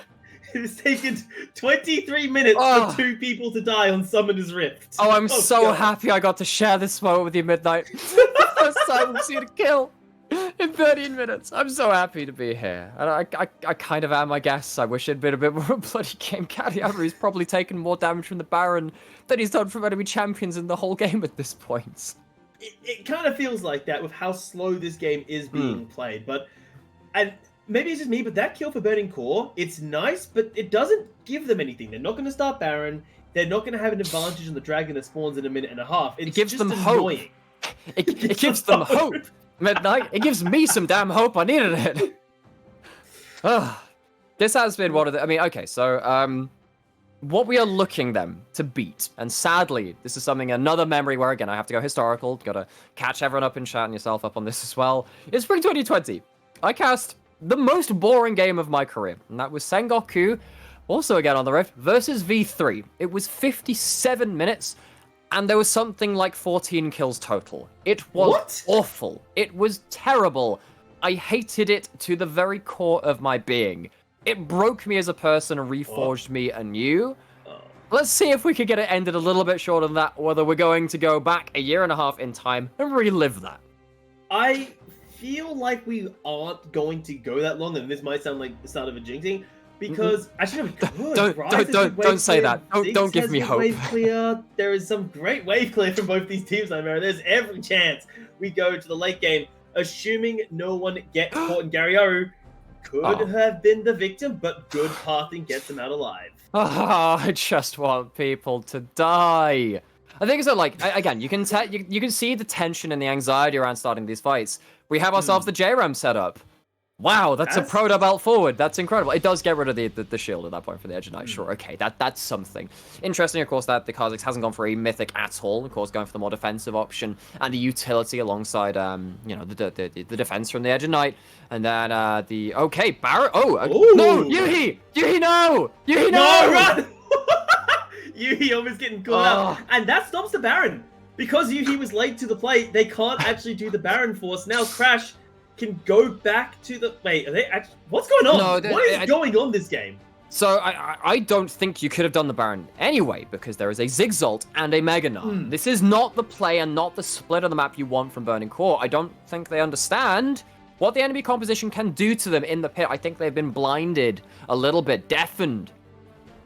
It's taken 23 minutes for 2 people to die on Summoner's Rift. Oh, I'm so God. happy I got to share this moment with you, Midnight. The first time we've seen a kill in 13 minutes. I'm so happy to be here. And I kind of am, I guess. I wish it'd been a bit more bloody game. Kadiara, he's probably taken more damage from the Baron than he's done from enemy champions in the whole game at this point. It kind of feels like that with how slow this game is being played. And maybe it's just me, but that kill for Burning Core, it's nice, but it doesn't give them anything. They're not going to start Baron. They're not going to have an advantage on the dragon that spawns in a minute and a half. It gives just them annoying. hope. It gives them hope. Midnight. It gives me some damn hope. I needed it. This has been one of the... I mean, okay, so... what we are looking them to beat, and sadly, this is another memory where, again, I have to go historical, gotta catch everyone up in chat and yourself up on this as well, is Spring 2020. I cast the most boring game of my career, and that was Sengoku, also again on the Rift, versus V3. It was 57 minutes, and there was something like 14 kills total. It was awful. It was terrible. I hated it to the very core of my being. It broke me as a person and reforged me anew. Let's see if we could get it ended a little bit shorter than that, whether we're going to go back a year and a half in time and relive that. I feel like we aren't going to go that long, and this might sound like the start of a jinxing, because actually don't say that. Don't give me hope. Wave clear. There is some great wave clear from both these teams, Nightmare. There's every chance we go to the late game, assuming no one gets caught in Garyaru. Could have been the victim, but good pathing gets them out alive. I just want people to die. I think so. Like again, you can see the tension and the anxiety around starting these fights. We have ourselves the JRAM set up. Wow, that's a proto belt forward. That's incredible. It does get rid of the shield at that point for the Edge of Night. Sure, okay, that's something. Interesting, of course, that the Kha'Zix hasn't gone for a mythic at all. Of course, going for the more defensive option and the utility alongside, you know, the defense from the Edge of Night. And then Barret. No, Yuhi, no, Yuhi, no, run! Yuhi almost getting caught up, and that stops the Baron because Yuhi was late to the plate. They can't actually do the Baron force now. Crash can go back to the... Wait, are they actually... What's going on? What is going on this game? So I don't think you could have done the Baron anyway, because there is a Zigzalt and a Mega Gnar. This is not the play and not the split of the map you want from Burning Core. I don't think they understand what the enemy composition can do to them in the pit. I think they've been blinded a little bit, deafened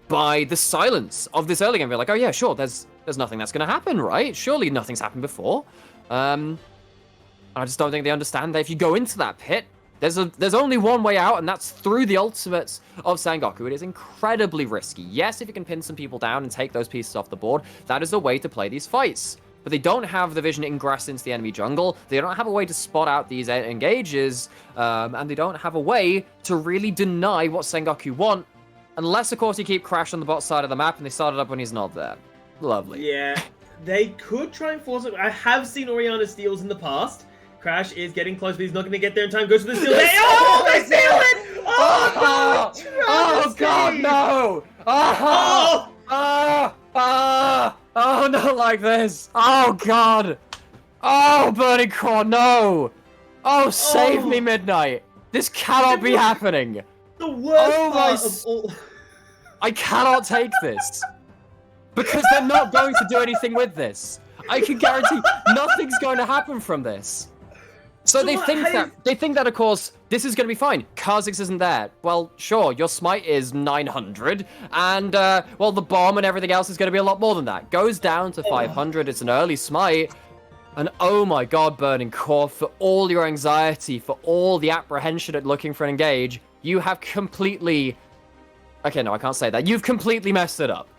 by the silence of this early game. We're like, oh yeah, sure, there's nothing that's going to happen, right? Surely nothing's happened before. I just don't think they understand that if you go into that pit, there's only one way out, and that's through the ultimates of Sengoku. It is incredibly risky. Yes, if you can pin some people down and take those pieces off the board, that is the way to play these fights. But they don't have the vision to ingress into the enemy jungle. They don't have a way to spot out these engages, and they don't have a way to really deny what Sengoku want, unless, of course, you keep Crash on the bot side of the map and they start it up when he's not there. Lovely. Yeah, they could try and force it. I have seen Orianna steals in the past. Crash is getting close, but he's not going to get there in time. Goes for the steal. They steal it! Oh, God, no! Oh, not like this. Oh, God. Oh, Burning Core, no. Oh, save me, Midnight. This cannot be happening. The worst part of all... I cannot take this. Because they're not going to do anything with this. I can guarantee nothing's going to happen from this. So they think that, of course, this is going to be fine. Kha'Zix isn't there. Well, sure, your smite is 900, and, well, the bomb and everything else is going to be a lot more than that. Goes down to 500, it's an early smite, and oh my god, Burning Core, for all your anxiety, for all the apprehension at looking for an engage, you have completely... Okay, no, I can't say that. You've completely messed it up.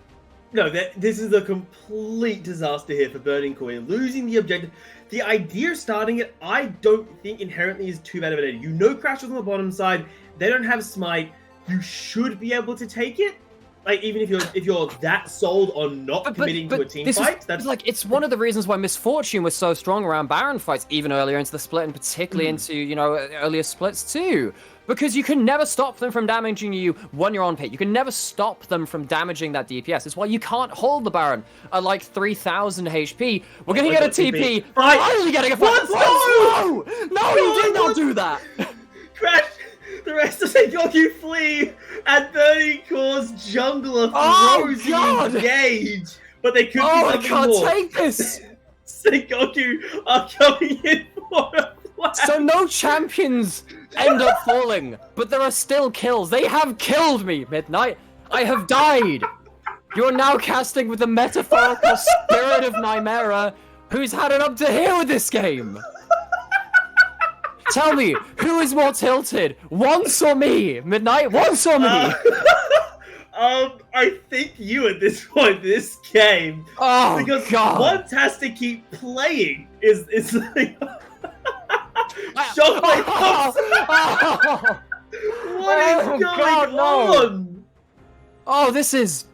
No, this is a complete disaster here for Burning Core. Losing the objective. The idea of starting it, I don't think inherently is too bad of an idea. You know Crash was on the bottom side. They don't have smite. You should be able to take it. Like, even if you're that sold on not committing to a team fight. That's like, it's one of the reasons why Misfortune was so strong around Baron fights, even earlier into the split, and particularly into, you know, earlier splits too. Because you can never stop them from damaging you when you're on pit. You can never stop them from damaging that DPS. It's why you can't hold the Baron at like 3,000 HP. We're gonna get a TP. Finally getting a fight. No, you did not do that. Crash The rest of Sengoku flee, and 30 Core's jungler Oh, throws God! the engage. But they could Oh, be I something can't more. take this! Sengoku are coming in for a flash. So no champions end up falling, but there are still kills. They have killed me, Midnight. I have died. You are now casting with the metaphorical spirit of Nymera, who's had it up to here with this game. Tell me, who is more tilted? Once or me? Midnight, once or me? I think you at this point, this game. Oh, because God. one has to keep playing is like Shockwave comes. What is going God, no. on? Oh, this is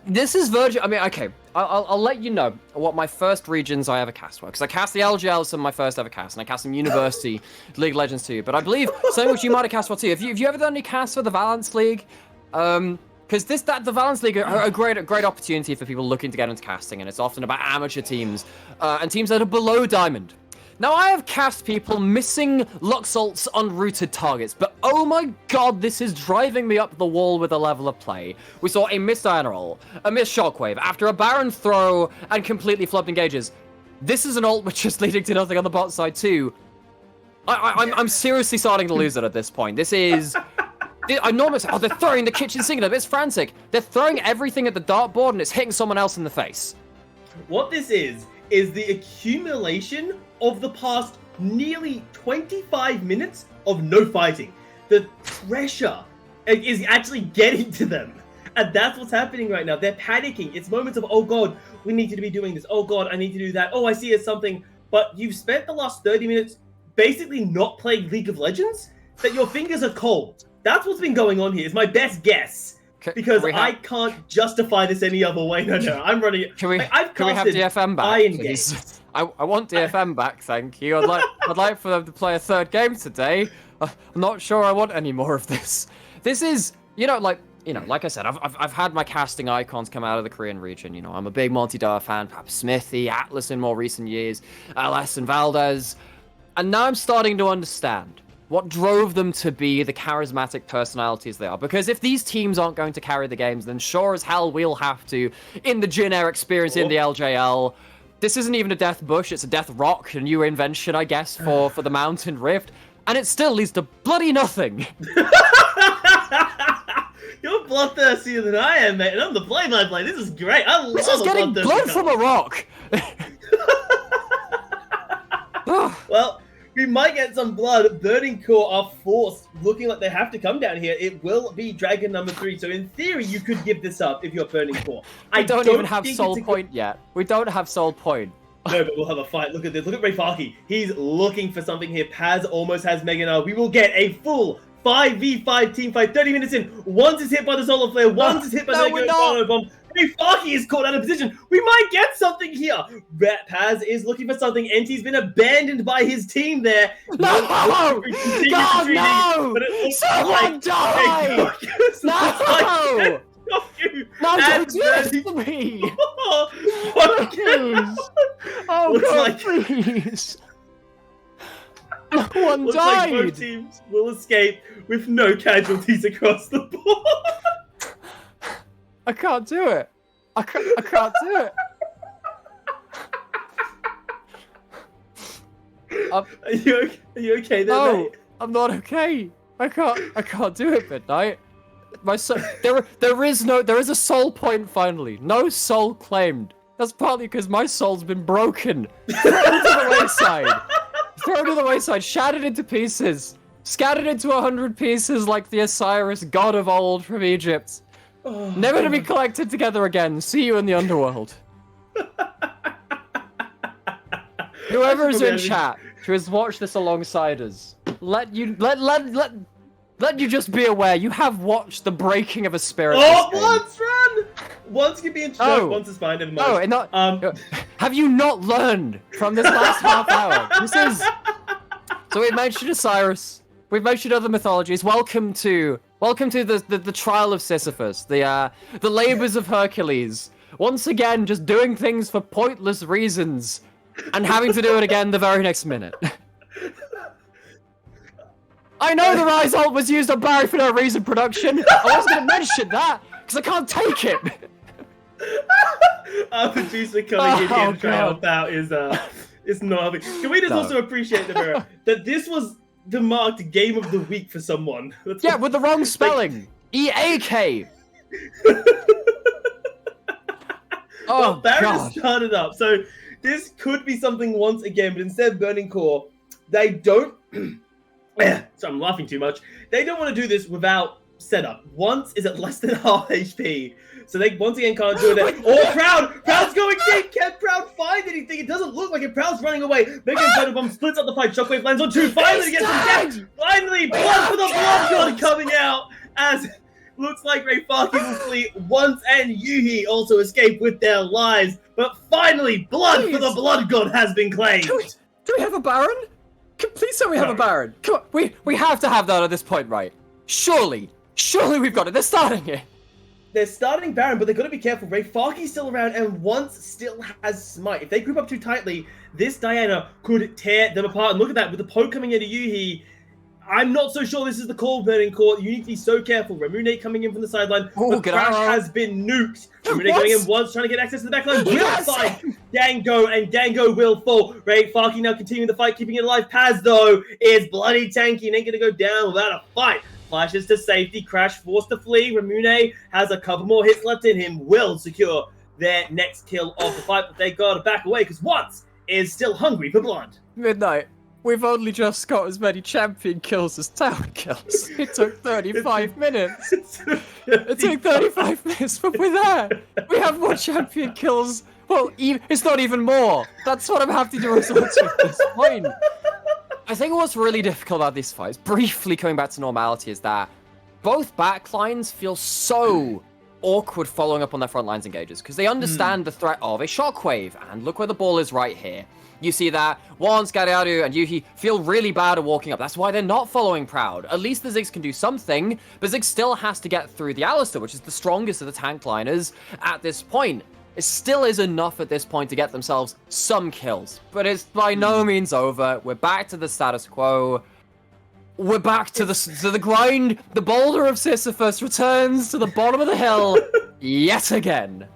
Virgin. I mean, okay, I'll let you know what my first regions I ever cast were, because I cast the LJL, some of my first ever cast, and I cast some University League of Legends too. But I believe something which you might have cast for too. Have you ever done any casts for the Valence League? Because the Valence League are a great opportunity for people looking to get into casting, and it's often about amateur teams and teams that are below Diamond. Now, I have cast people missing Luxult's unrooted targets, but oh my god, this is driving me up the wall with the level of play. We saw a missed Iron Roll, a missed Shockwave, after a Baron throw, and completely flubbed engages. This is an ult which is leading to nothing on the bot side too. I'm seriously starting to lose it at this point. This is... I normally say, oh, they're throwing the kitchen sink at it. It's frantic. They're throwing everything at the dartboard and it's hitting someone else in the face. What this is the accumulation of the past nearly 25 minutes of no fighting. The pressure is actually getting to them. And that's what's happening right now. They're panicking. It's moments of, oh god, we need to be doing this. Oh god, I need to do that. Oh, I see it's something. But you've spent the last 30 minutes basically not playing League of Legends, that your fingers are cold. That's what's been going on here, is my best guess. Because I can't justify this any other way. No, I'm running it. Can we have DFM back, Iron please? I want DFM back, thank you. I'd like for them to play a third game today. I'm not sure I want any more of this. This is, like I said, I've had my casting icons come out of the Korean region. I'm a big Monty Dar fan, perhaps Smithy, Atlas in more recent years, LS and Valdez. And now I'm starting to understand what drove them to be the charismatic personalities they are. Because if these teams aren't going to carry the games, then sure as hell we'll have to, in the Jin Air experience in the LJL. This isn't even a Death Bush, it's a Death Rock, a new invention, I guess, for the Mountain Rift. And it still leads to bloody nothing. You're bloodthirstier than I am, mate, and I'm the play-by-play. This is great. This is getting blood from a rock. Well, we might get some blood. Burning Core are forced, looking like they have to come down here. It will be Dragon number 3. So in theory, you could give this up if you're Burning Core. I don't even have Soul Point yet. We don't have Soul Point. No, but we'll have a fight. Look at this. Look at Rayfaki. He's looking for something here. Paz almost has Mega now. We will get a full 5v5 team fight. 30 minutes in. Once is hit by the Solar Flare. Once is hit by the Mega Bomb. Rayfaki is caught out of position. We might get something here. Paz is looking for something. NT's been abandoned by his team there. No! God, no! Someone die! No! No, don't do this to me! Please! Oh, God, please! No one Looks died! like both teams will escape with no casualties across the board. I can't do it. I can't do it. Are you okay there, No, mate? I'm not okay. I can't do it, Midnight. My soul, there is a soul point finally. No soul claimed. That's partly because my soul's been broken. Thrown to the wayside. Thrown to the wayside, shattered into pieces. Scattered into 100 pieces like the Osiris god of old from Egypt. Oh, Never to be collected together again. See you in the underworld. Whoever is in chat who has watched this alongside us, let you just be aware you have watched the breaking of a spirit. Oh, once run! Once can be in choke, once is fine. Never mind. No, have you not learned from this last half hour? This is. So we've mentioned Osiris. We've mentioned other mythologies. Welcome to the trial of Sisyphus, the labors of Hercules. Once again, just doing things for pointless reasons, and having to do it again the very next minute. I feel like, Whoever is in chat, who has watched this alongside us, let you let you just be aware you have watched the breaking of a spirit. I I know the Rise ult was used on Barry for no reason, production. I wasn't going to mention that, because I can't take it. Our producer coming in here to try to God. help out is not helping. Can we just also appreciate that this was the marked game of the week for someone? Yeah, with the wrong spelling. EAK. Well, Oh, Barry God. started up, so this could be something once again, but instead of Burning Core, they don't. So I'm laughing too much. They don't want to do this without setup. Once is at less than half HP, so they once again can't do it. Oh, Proud's going deep. Can Proud find anything? It doesn't look like it. Proud's running away. Mega Inferno Bomb splits up the fight. Shockwave lands on 2. Finally gets some death. Finally, blood for the blood god coming out as. Looks like Rayfaki will flee once, and Yuhi also escape with their lives. But finally, blood for the blood god has been claimed. Do we have a Baron? Please tell we have a Baron. Come on, we have to have that at this point, right? Surely we've got it. They're starting it. They're starting Baron, but they've got to be careful. Rayfaki's still around, and Once still has Smite. If they group up too tightly, this Diana could tear them apart. And look at that, with the poke coming into Yuhi, I'm not so sure this is the call, Burning Core. You need to be so careful. Ramune coming in from the sideline. Oh, but Crash has been nuked. Ramune going in once, trying to get access to the backline. Will find Gango, and Gango will fall. Rayfaki now continuing the fight, keeping it alive. Paz, though, is bloody tanky and ain't going to go down without a fight. Flashes to safety. Crash forced to flee. Ramune has a couple more hits left in him. Will secure their next kill of the fight, but they got to back away because Once is still hungry for blood. Midnight. We've only just got as many champion kills as tower kills. It took 35 minutes. It took 35 minutes, but we're there. We have more champion kills. Well, it's not even more. That's what I'm having to resort to at this point. I think what's really difficult about these fights, briefly coming back to normality, is that both backlines feel so awkward following up on their front lines engages because they understand the threat of a shockwave. And look where the ball is right here. You see that Once, Gariaru, and Yuhi feel really bad at walking up. That's why they're not following Proud. At least the Ziggs can do something, but Ziggs still has to get through the Alistar, which is the strongest of the tank liners at this point. It still is enough at this point to get themselves some kills, but it's by no means over. We're back to the status quo. We're back to the grind. The boulder of Sisyphus returns to the bottom of the hill yet again.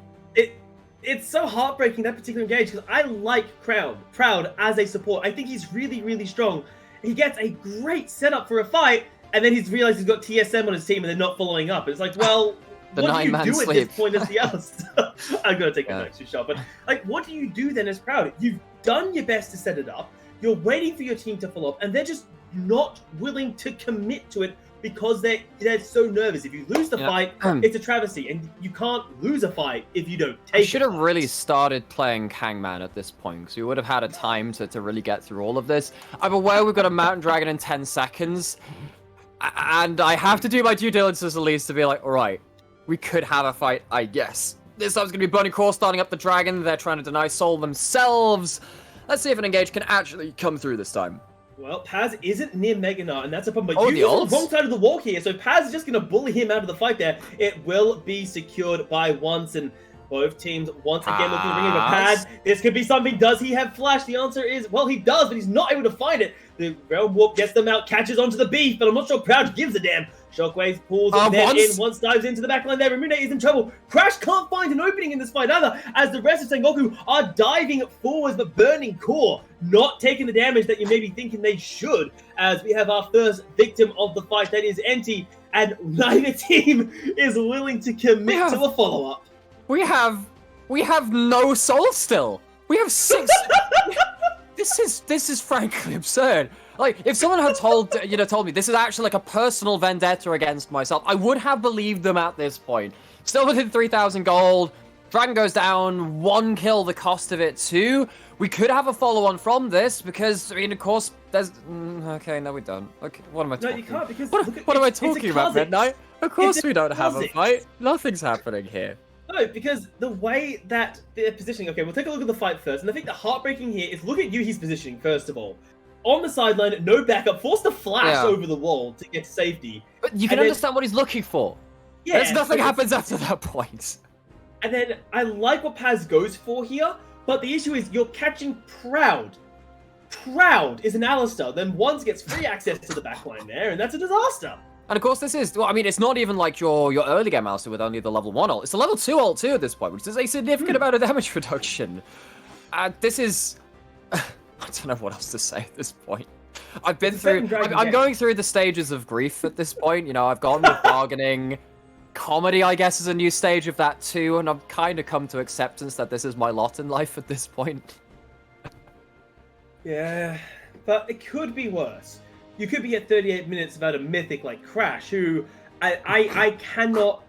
It's so heartbreaking, that particular engage, because I like Proud as a support. I think he's really, really strong. He gets a great setup for a fight, and then he's realized he's got TSM on his team and they're not following up. It's like, well, what do you do at this point as the Alistar? I'm going to take a next shot, but like, what do you do then as Proud? You've done your best to set it up. You're waiting for your team to follow up, and they're just not willing to commit to it because they're so nervous. If you lose the fight, it's a travesty, and you can't lose a fight if you don't take it. I should have really started playing Hangman at this point, because we would have had a time to really get through all of this. I'm aware we've got a Mountain Dragon in 10 seconds, and I have to do my due diligence at least to be like, all right, we could have a fight, I guess. This time's going to be Burning Core starting up the Dragon. They're trying to deny Soul themselves. Let's see if an engage can actually come through this time. Well, Paz isn't near Meganar, and that's a problem. Oh, But Yugi's on the wrong side of the wall here, so Paz is just going to bully him out of the fight there. It will be secured by Once, and both teams once again looking to bring in a Paz. This could be something. Does he have Flash? The answer is, well, he does, but he's not able to find it. The Realm Warp gets them out, catches onto the beef, but I'm not sure Proud gives a damn. Shockwaves pulls it then in. Once dives into the backline there. Ramune is in trouble. Crash can't find an opening in this fight either, as the rest of Sengoku are diving forwards, but Burning Core not taking the damage that you may be thinking they should, as we have our first victim of the fight, that is Enti, and neither team is willing to commit to a follow-up. We have no soul still. We have 6. This is frankly absurd. Like, if someone had told me this is actually like a personal vendetta against myself, I would have believed them at this point. Still within 3,000 gold. Dragon goes down, 1 kill, the cost of it too. We could have a follow-on from this because, I mean, of course, there's... okay, no, we don't. Okay, what am I talking about? No, you can't, because... What am I talking about, Midnight? Of course we don't have a fight. Nothing's happening here. No, because the way that they're positioning... Okay, we'll take a look at the fight first. And I think the heartbreaking here is look at Yuhi's positioning, first of all. On the sideline, no backup, forced to flash over the wall to get to safety. But you can understand what he's looking for. Yeah, there's nothing happens after that point. And then I like what Paz goes for here, but the issue is you're catching Proud. Proud is an Alistar, then once gets free access to the backline there, and that's a disaster. And of course, this is, well, I mean, it's not even like your early game Alistair with only the level 1 ult. It's the level 2 ult too at this point, which is a significant amount of damage reduction. This is, I don't know what else to say at this point. I've been through, I'm going through the stages of grief at this point. You know, I've gone with bargaining. Comedy, I guess, is a new stage of that too, and I've kind of come to acceptance that this is my lot in life at this point. Yeah, but it could be worse. You could be at 38 minutes without a mythic like Crash, who I cannot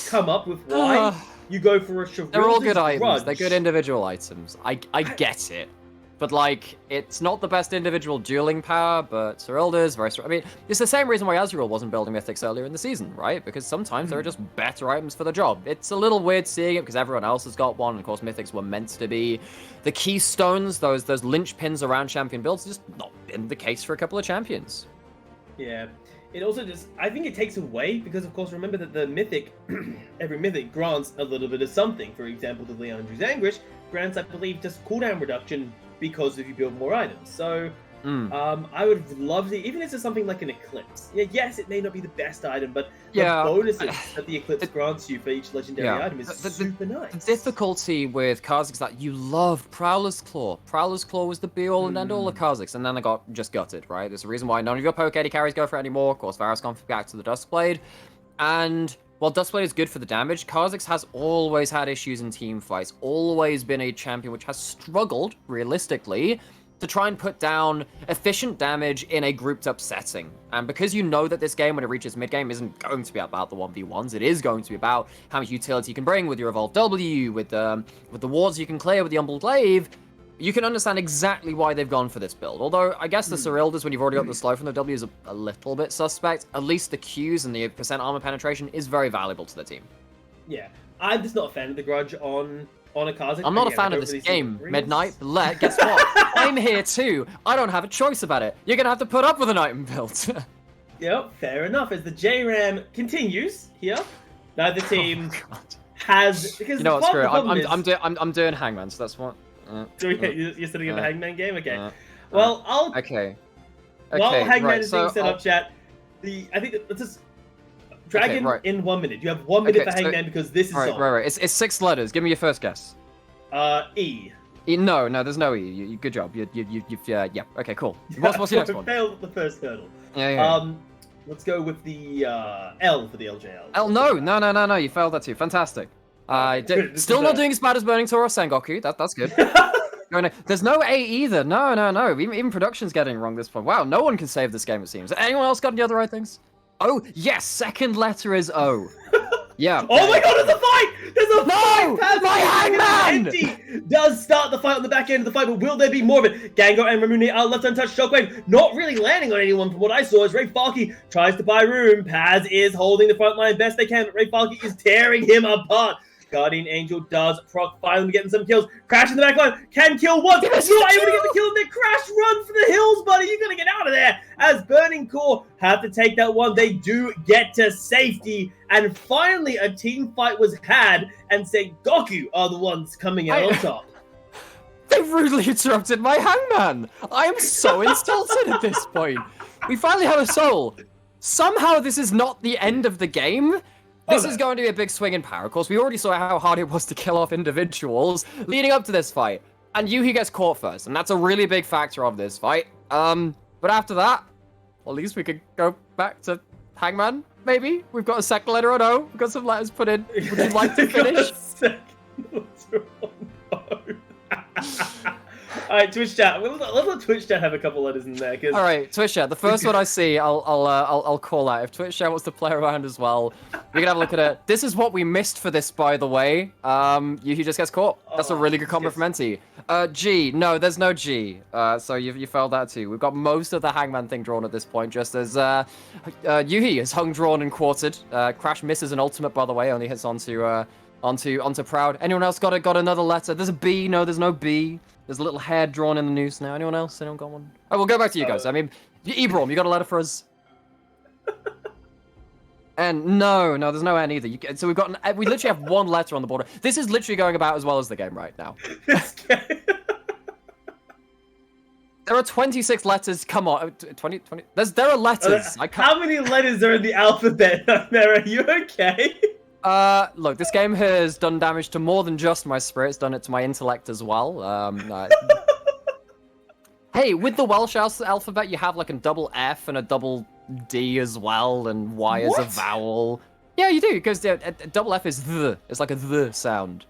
come up with why you go for a Cherilda's They're all good items. Grudge. They're good individual items. I get it. But, like, it's not the best individual dueling power, but Cerilda's very strong. I mean, it's the same reason why Azrael wasn't building Mythics earlier in the season, right? Because sometimes there are just better items for the job. It's a little weird seeing it because everyone else has got one. And of course, Mythics were meant to be the keystones, those linchpins around champion builds. Just not been the case for a couple of champions. Yeah. It also just, I think it takes away, because of course remember that the Mythic, every Mythic grants a little bit of something. For example, the Leandri's Anguish grants, I believe, just cooldown reduction because if you build more items. So, I would love to, even if it's something like an Eclipse. Yeah, yes, it may not be the best item, but the bonuses that the Eclipse grants you for each legendary item is super nice. The difficulty with Kha'Zix is that you love Prowler's Claw. Prowler's Claw was the be-all and end-all of Kha'Zix, and then I got just gutted, right? There's a reason why none of your poke AD carries go for it anymore. Of course, Varus gone back to the Duskblade. And while Duskblade is good for the damage, Kha'Zix has always had issues in team fights, always been a champion which has struggled, realistically, to try and put down efficient damage in a grouped up setting. And because you know that this game, when it reaches mid-game, isn't going to be about the 1v1s, it is going to be about how much utility you can bring with your Evolved W, with the wards you can clear with the Umbral Glaive, you can understand exactly why they've gone for this build. Although, I guess the Cerildas, when you've already got the slow from the W, is a little bit suspect. At least the Qs and the % armor penetration is very valuable to the team. Yeah, I'm just not a fan of the Grudge on a Kha'Zix. I'm not a fan of this game, Midnight, but guess what? I'm here too. I don't have a choice about it. You're gonna have to put up with an item build. Yep, fair enough. As the JRAM continues here, neither team has, because you know what? Screw it. I'm doing Hangman, so that's what. You're setting up a Hangman game, okay? Well, I'll. Okay. While Hangman is being set up, chat. I think let's just. Dragon in 1 minute. You have 1 minute for Hangman because this is right. It's 6 letters. Give me your first guess. E. No, there's no E. Good job. You've yeah. Okay, cool. What's your next one? Failed the first hurdle. Yeah. Let's go with the L for the LJL. L. No. You failed that too. Fantastic. Still not doing as bad as Burning Tor or Sengoku. That's good. No, there's no A either. No. Even production's getting it wrong at this point. Wow, no one can save this game, it seems. Anyone else got any other right things? Oh, yes, second letter is O. Yeah. Oh my god, there's a fight! There's a fight! My Hangman! Empty does start the fight on the back end of the fight, but will there be more of it? Gango and Ramune are left untouched. Shockwave not really landing on anyone from what I saw as Ray Falky tries to buy room. Paz is holding the front line best they can, but Ray Falky is tearing him apart. Guardian Angel does proc, finally getting some kills. Crash in the back line, can kill once. Not able to get the kill in there. Crash, run for the hills, buddy. You gotta get out of there. As Burning Core have to take that one, they do get to safety. And finally, a team fight was had, and Sengoku are the ones coming out on top. They rudely interrupted my Hangman. I am so insulted at this point. We finally have a soul. Somehow this is not the end of the game. This is going to be a big swing in power. Of course, we already saw how hard it was to kill off individuals leading up to this fight. And Yuhi gets caught first, and that's a really big factor of this fight. But after that, well, at least we could go back to Hangman, maybe? We've got a second letter on O. We've got some letters put in. Would you like to finish? Alright, Twitch chat. Let's let Twitch chat have a couple letters in there. Alright, Twitch chat. The first one I see, I'll call out. If Twitch chat wants to play around as well, we can have a look at it. This is what we missed for this, by the way. Yuhi just gets caught. That's a really good combo from NT. G. No, there's no G. So you failed that too. We've got most of the Hangman thing drawn at this point, just as Yuhi is hung, drawn, and quartered. Crash misses an ultimate, by the way, only hits onto Proud. Anyone else got another letter? There's a B. No, there's no B. There's a little hair drawn in the noose now. Anyone else? Anyone got one? Oh, we'll go back to you guys. I mean, Ebrom, you got a letter for us? And no, there's no N either. So we literally have one letter on the border. This is literally going about as well as the game right now. There are 26 letters. Come on, 20. There are letters. I can't. How many letters are in the alphabet, Nightmare? Are you okay? Look, this game has done damage to more than just my spirit. It's done it to my intellect as well. Hey, with the Welsh alphabet, you have like a double F and a double D as well, and Y is a vowel. Yeah, you do, because a double F is the. It's like a the sound.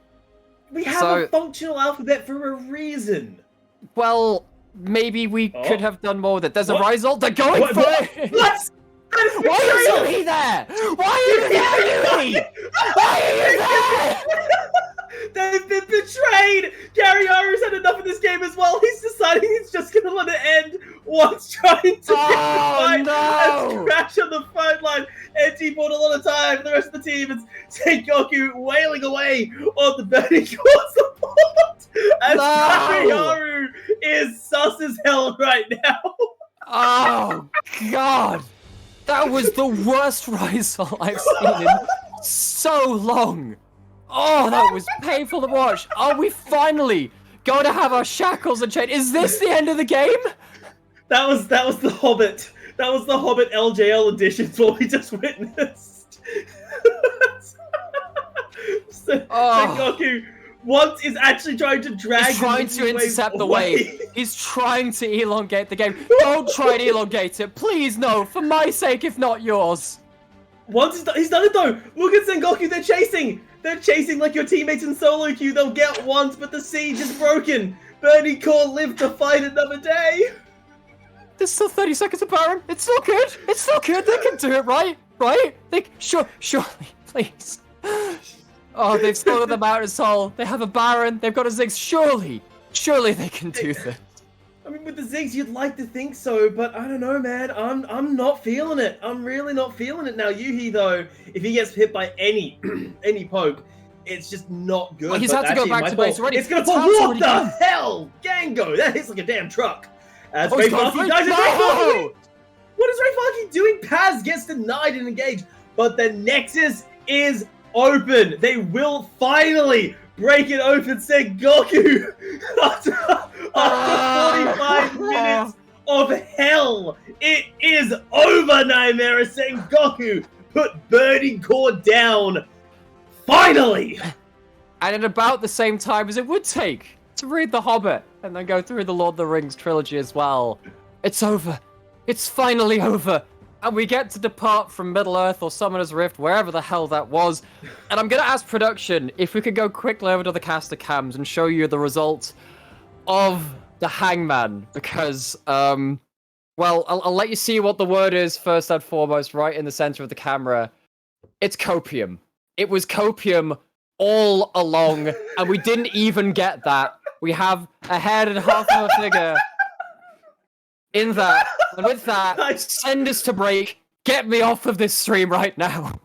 We have a functional alphabet for a reason. Well, maybe we could have done more with it. There's a result. They're going for it. What? Why is Yui there? Why are you there, Yui? Why are you there? They've been betrayed! Gary Aru's had enough of this game as well. He's deciding he's just gonna let it end once trying to get the fight and crash on the front line. NT bought a lot of time. The rest of the team is Sengoku wailing away on the burning core support as Gary Aru is sus as hell right now. Oh, God. That was the worst Rizal I've seen in so long. Oh, that was painful to watch. Are we finally going to have our shackles and chain? Is this the end of the game? That was the Hobbit. That was the Hobbit LJL edition. What we just witnessed. Sengoku once is actually trying to drag. He's trying to intercept the wave. He's trying to elongate the game. Don't try and elongate it, please. No, for my sake, if not yours. Once he's done it though. Look at Sengoku. They're chasing. They're chasing like your teammates in solo queue. They'll get once, but the siege is broken. Burning Core live to fight another day. There's still 30 seconds of Baron. It's still good. It's still good. They can do it, right? Right? Surely, please. Oh, they've still got the Mountain Soul. They have a Baron. They've got a Ziggs. Surely they can do this. I mean, with the Ziggs, you'd like to think so, but I don't know, man. I'm not feeling it. I'm really not feeling it now. Yuhi, though, if he gets hit by any poke, it's just not good. Well, he's had to go back to base already. It's gonna fall. What the hell? Gango, that hits like a damn truck. As Ray Farky dies. What is Ray Farky doing? Paz gets denied and engaged, but the Nexus is open. They will finally break it open. Sengoku after 45 minutes of hell. It is over, Nightmare. Sengoku put Burning Core down. Finally! And at about the same time as it would take to read The Hobbit and then go through the Lord of the Rings trilogy as well. It's over. It's finally over. And we get to depart from Middle-earth or Summoner's Rift, wherever the hell that was. And I'm going to ask production if we could go quickly over to the caster cams and show you the result of the Hangman. Because, well, I'll let you see what the word is first and foremost, right in the center of the camera. It's copium. It was copium all along, and we didn't even get that. We have a head and half of a figure in that. And with that, send us to break. Get me off of this stream right now.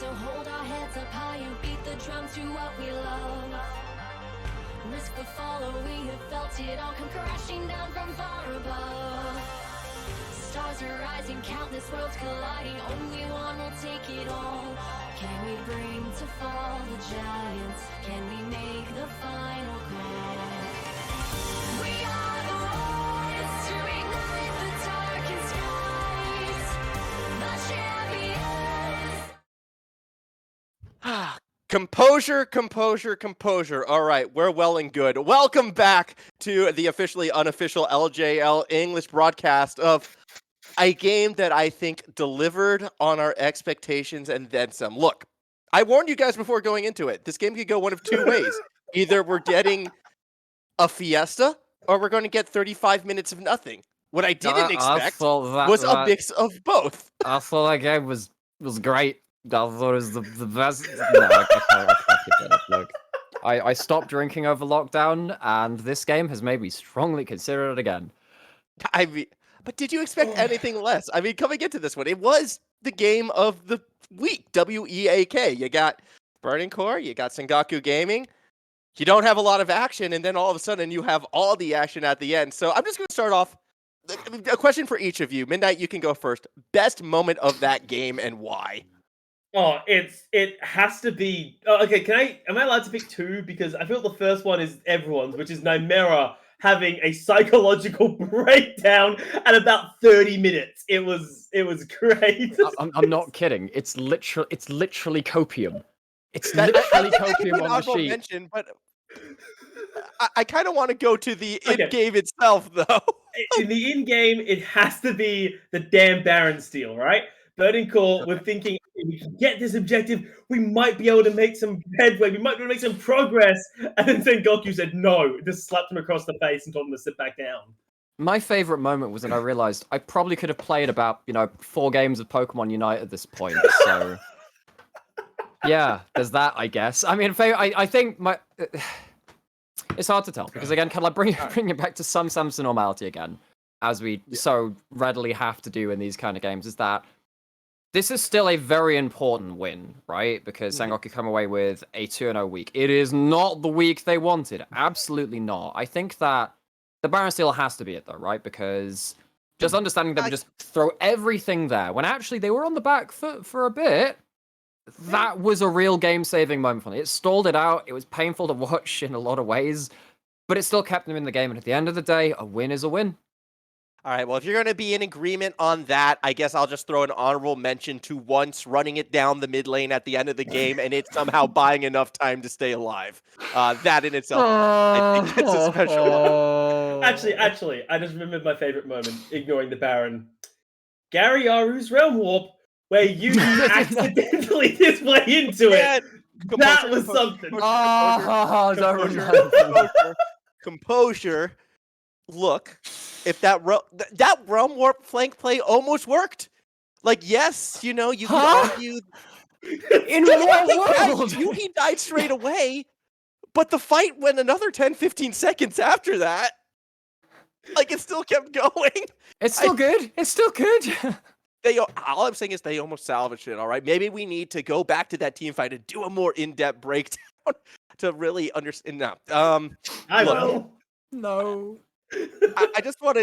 So hold our heads up high and beat the drums to what we love. Risk the follow, we have felt it all come crashing down from far above. Stars are rising, countless worlds colliding, only one will take it all. Can we bring to fall the giants? Can we make the final call? We are the ones to ignite the darkest skies. The champions. Composure, composure, composure. All right, we're well and good. Welcome back to the officially unofficial LJL English broadcast of a game that I think delivered on our expectations and then some. Look, I warned you guys before going into it. This game could go one of two ways. Either we're getting a fiesta or we're going to get 35 minutes of nothing. What I didn't expect was a mix of both. I thought that game was great. I thought it was the best. No, I can't keep it. Look, I stopped drinking over lockdown, and this game has made me strongly consider it again. I mean, but did you expect anything less? I mean, coming into this one, it was the game of the week, WEAK. You got Burning Core, you got Sengoku Gaming. You don't have a lot of action, and then all of a sudden you have all the action at the end. So I'm just going to start off. A question for each of you. Midnight, you can go first. Best moment of that game and why? Oh, it has to be. Oh, okay, am I allowed to pick two? Because I feel the first one is everyone's, which is Nymera having a psychological breakdown at about 30 minutes. It was great. I'm not kidding. It's literally copium. It's literally copium on the sheet. Mention, but I kind of want to go to the in-game itself, though. In the in-game, it has to be the damn Baron steal, right? Burning Core, we're thinking, if we can get this objective, we might be able to make some headway, we might be able to make some progress. And then Sengoku said no, just slapped him across the face and told him to sit back down. My favorite moment was when I realized I probably could have played about, 4 games of Pokemon Unite at this point, so... yeah, there's that, I guess. I mean, I think my... it's hard to tell, because again, can I bring it back to some sense of normality again, as we so readily have to do in these kind of games, is that this is still a very important win, right? Because Sengoku come away with a 2-0 week. It is not the week they wanted. Absolutely not. I think that the Baron Steel has to be it, though, right? Because just understanding them just throw everything there, when actually they were on the back foot for a bit, that was a real game-saving moment for them. It stalled it out. It was painful to watch in a lot of ways, but it still kept them in the game. And at the end of the day, a win is a win. All right, well, if you're going to be in agreement on that, I guess I'll just throw an honorable mention to once running it down the mid lane at the end of the game and it's somehow buying enough time to stay alive. That in itself, I think it's a special one. Actually, I just remembered my favorite moment, ignoring the Baron. Gary Yaru's Realm Warp, where you accidentally display into it. That was something. Composure. Look, if that Realm Warp flank play almost worked. Like, yes, you can argue. In what world? He died straight away, but the fight went another 10, 15 seconds after that. Like, it still kept going. It's still good. It's still good. All I'm saying is they almost salvaged it, all right? Maybe we need to go back to that team fight and do a more in-depth breakdown to really understand. No. I will. No. I just want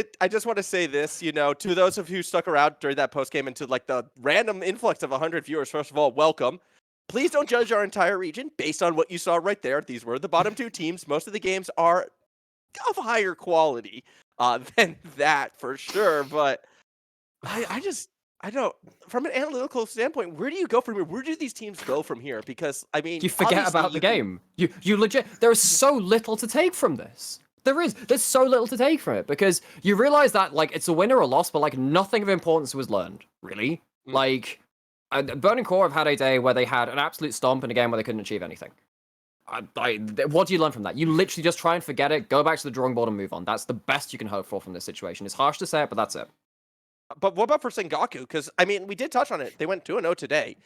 to say this, to those of you who stuck around during that post game and to like the random influx of 100 viewers. First of all, welcome. Please don't judge our entire region based on what you saw right there. These were the bottom 2 teams. Most of the games are of higher quality than that for sure. But I don't. From an analytical standpoint, where do you go from here? Where do these teams go from here? Because I mean, you forget about the game. You legit. There is so little to take from this. There's so little to take from it, because you realize that, like, it's a win or a loss, but, like, nothing of importance was learned, really. Like, Burning Core have had a day where they had an absolute stomp in a game where they couldn't achieve anything. What do you learn from that? You literally just try and forget it, go back to the drawing board and move on. That's the best you can hope for from this situation. It's harsh to say it, but that's it. But what about for Sengoku? Because, I mean, we did touch on it. They went 2-0 today.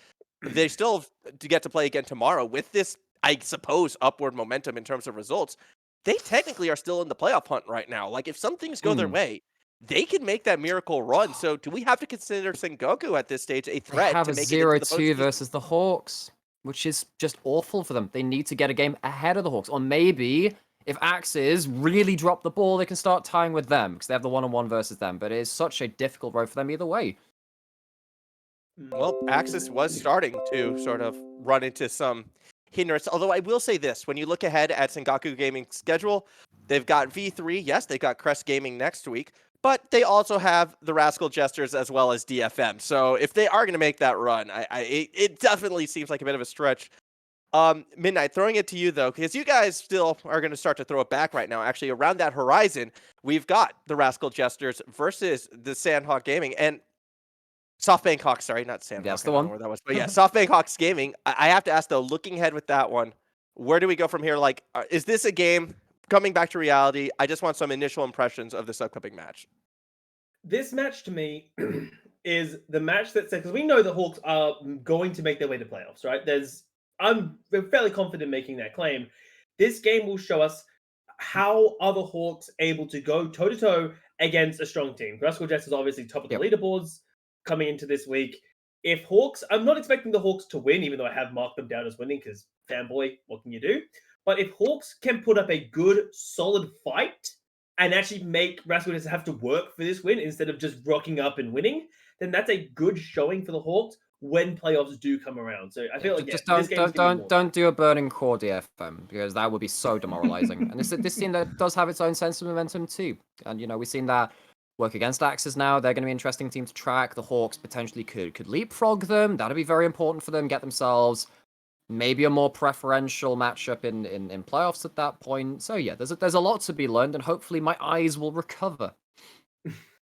They still have to get to play again tomorrow with this, I suppose, upward momentum in terms of results. They technically are still in the playoff hunt right now. Like, if some things go their way, they can make that miracle run. So do we have to consider Sengoku at this stage a They threat have to a make it into the 0-2 postseason? versus the Hawks, which is just awful for them. They need to get a game ahead of the Hawks. Or maybe if Axes really drop the ball, they can start tying with them because they have the one-on-one versus them. But it is such a difficult road for them either way. Well, Axis was starting to sort of run into some hindrance. Although I will say this, when you look ahead at Sengoku Gaming's schedule, they've got V3. Yes, they've got Crest Gaming next week, but they also have the Rascal Jesters as well as DFM. So if they are going to make that run, it definitely seems like a bit of a stretch. Midnight, throwing it to you though, because you guys still are going to start to throw it back right now. Actually, around that horizon, we've got the Rascal Jesters versus the Sandhawk Gaming, and SoftBank Hawks, sorry, not Sandhawk. That's I the don't know one. where that was, but yeah, SoftBank Hawks Gaming. I have to ask though, looking ahead with that one, where do we go from here? Like, is this a game coming back to reality? I just want some initial impressions of this upcoming match. This match to me is the match that said, because we know the Hawks are going to make their way to playoffs, right? I'm fairly confident making that claim. This game will show us how are the Hawks able to go toe to toe against a strong team. Rascal Jets is obviously top of the leaderboards coming into this week. If Hawks, I'm not expecting the Hawks to win, even though I have marked them down as winning because fanboy, what can you do? But if Hawks can put up a good, solid fight and actually make Rascal Jets have to work for this win instead of just rocking up and winning, then that's a good showing for the Hawks when playoffs do come around. So I feel like Just this game's gonna be more. don't do a burning core DFM because that would be so demoralizing. And this team that does have its own sense of momentum too. And we've seen that work against Axis now. They're going to be an interesting team to track. The Hawks potentially could leapfrog them. That'll be very important for them. Get themselves maybe a more preferential matchup in playoffs at that point. So yeah, there's a lot to be learned, and hopefully my eyes will recover.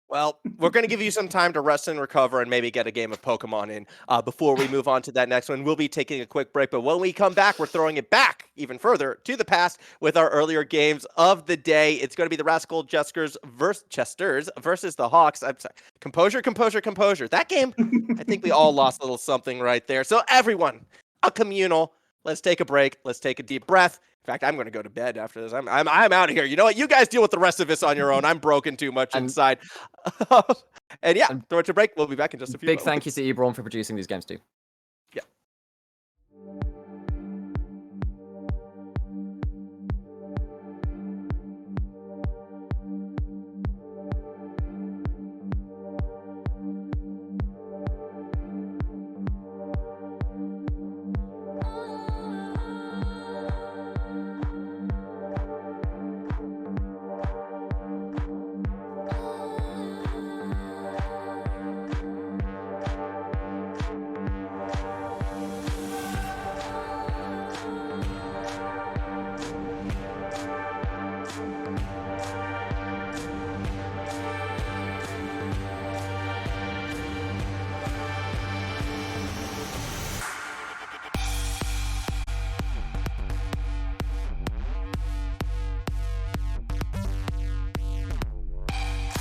Well, we're going to give you some time to rest and recover and maybe get a game of Pokemon in before we move on to that next one. We'll be taking a quick break, but when we come back, we're throwing it back even further to the past with our earlier games of the day. It's going to be the Rascal Chesters versus the Hawks. I'm sorry. Composure. That game, I think we all lost a little something right there. So everyone, a communal. Let's take a break. Let's take a deep breath. In fact, I'm going to go to bed after this. I'm out of here. You know what? You guys deal with the rest of this on your own. I'm broken too much inside. And yeah, throw it to break. We'll be back in just a few Big moments. thank you to Ebron for producing these games too.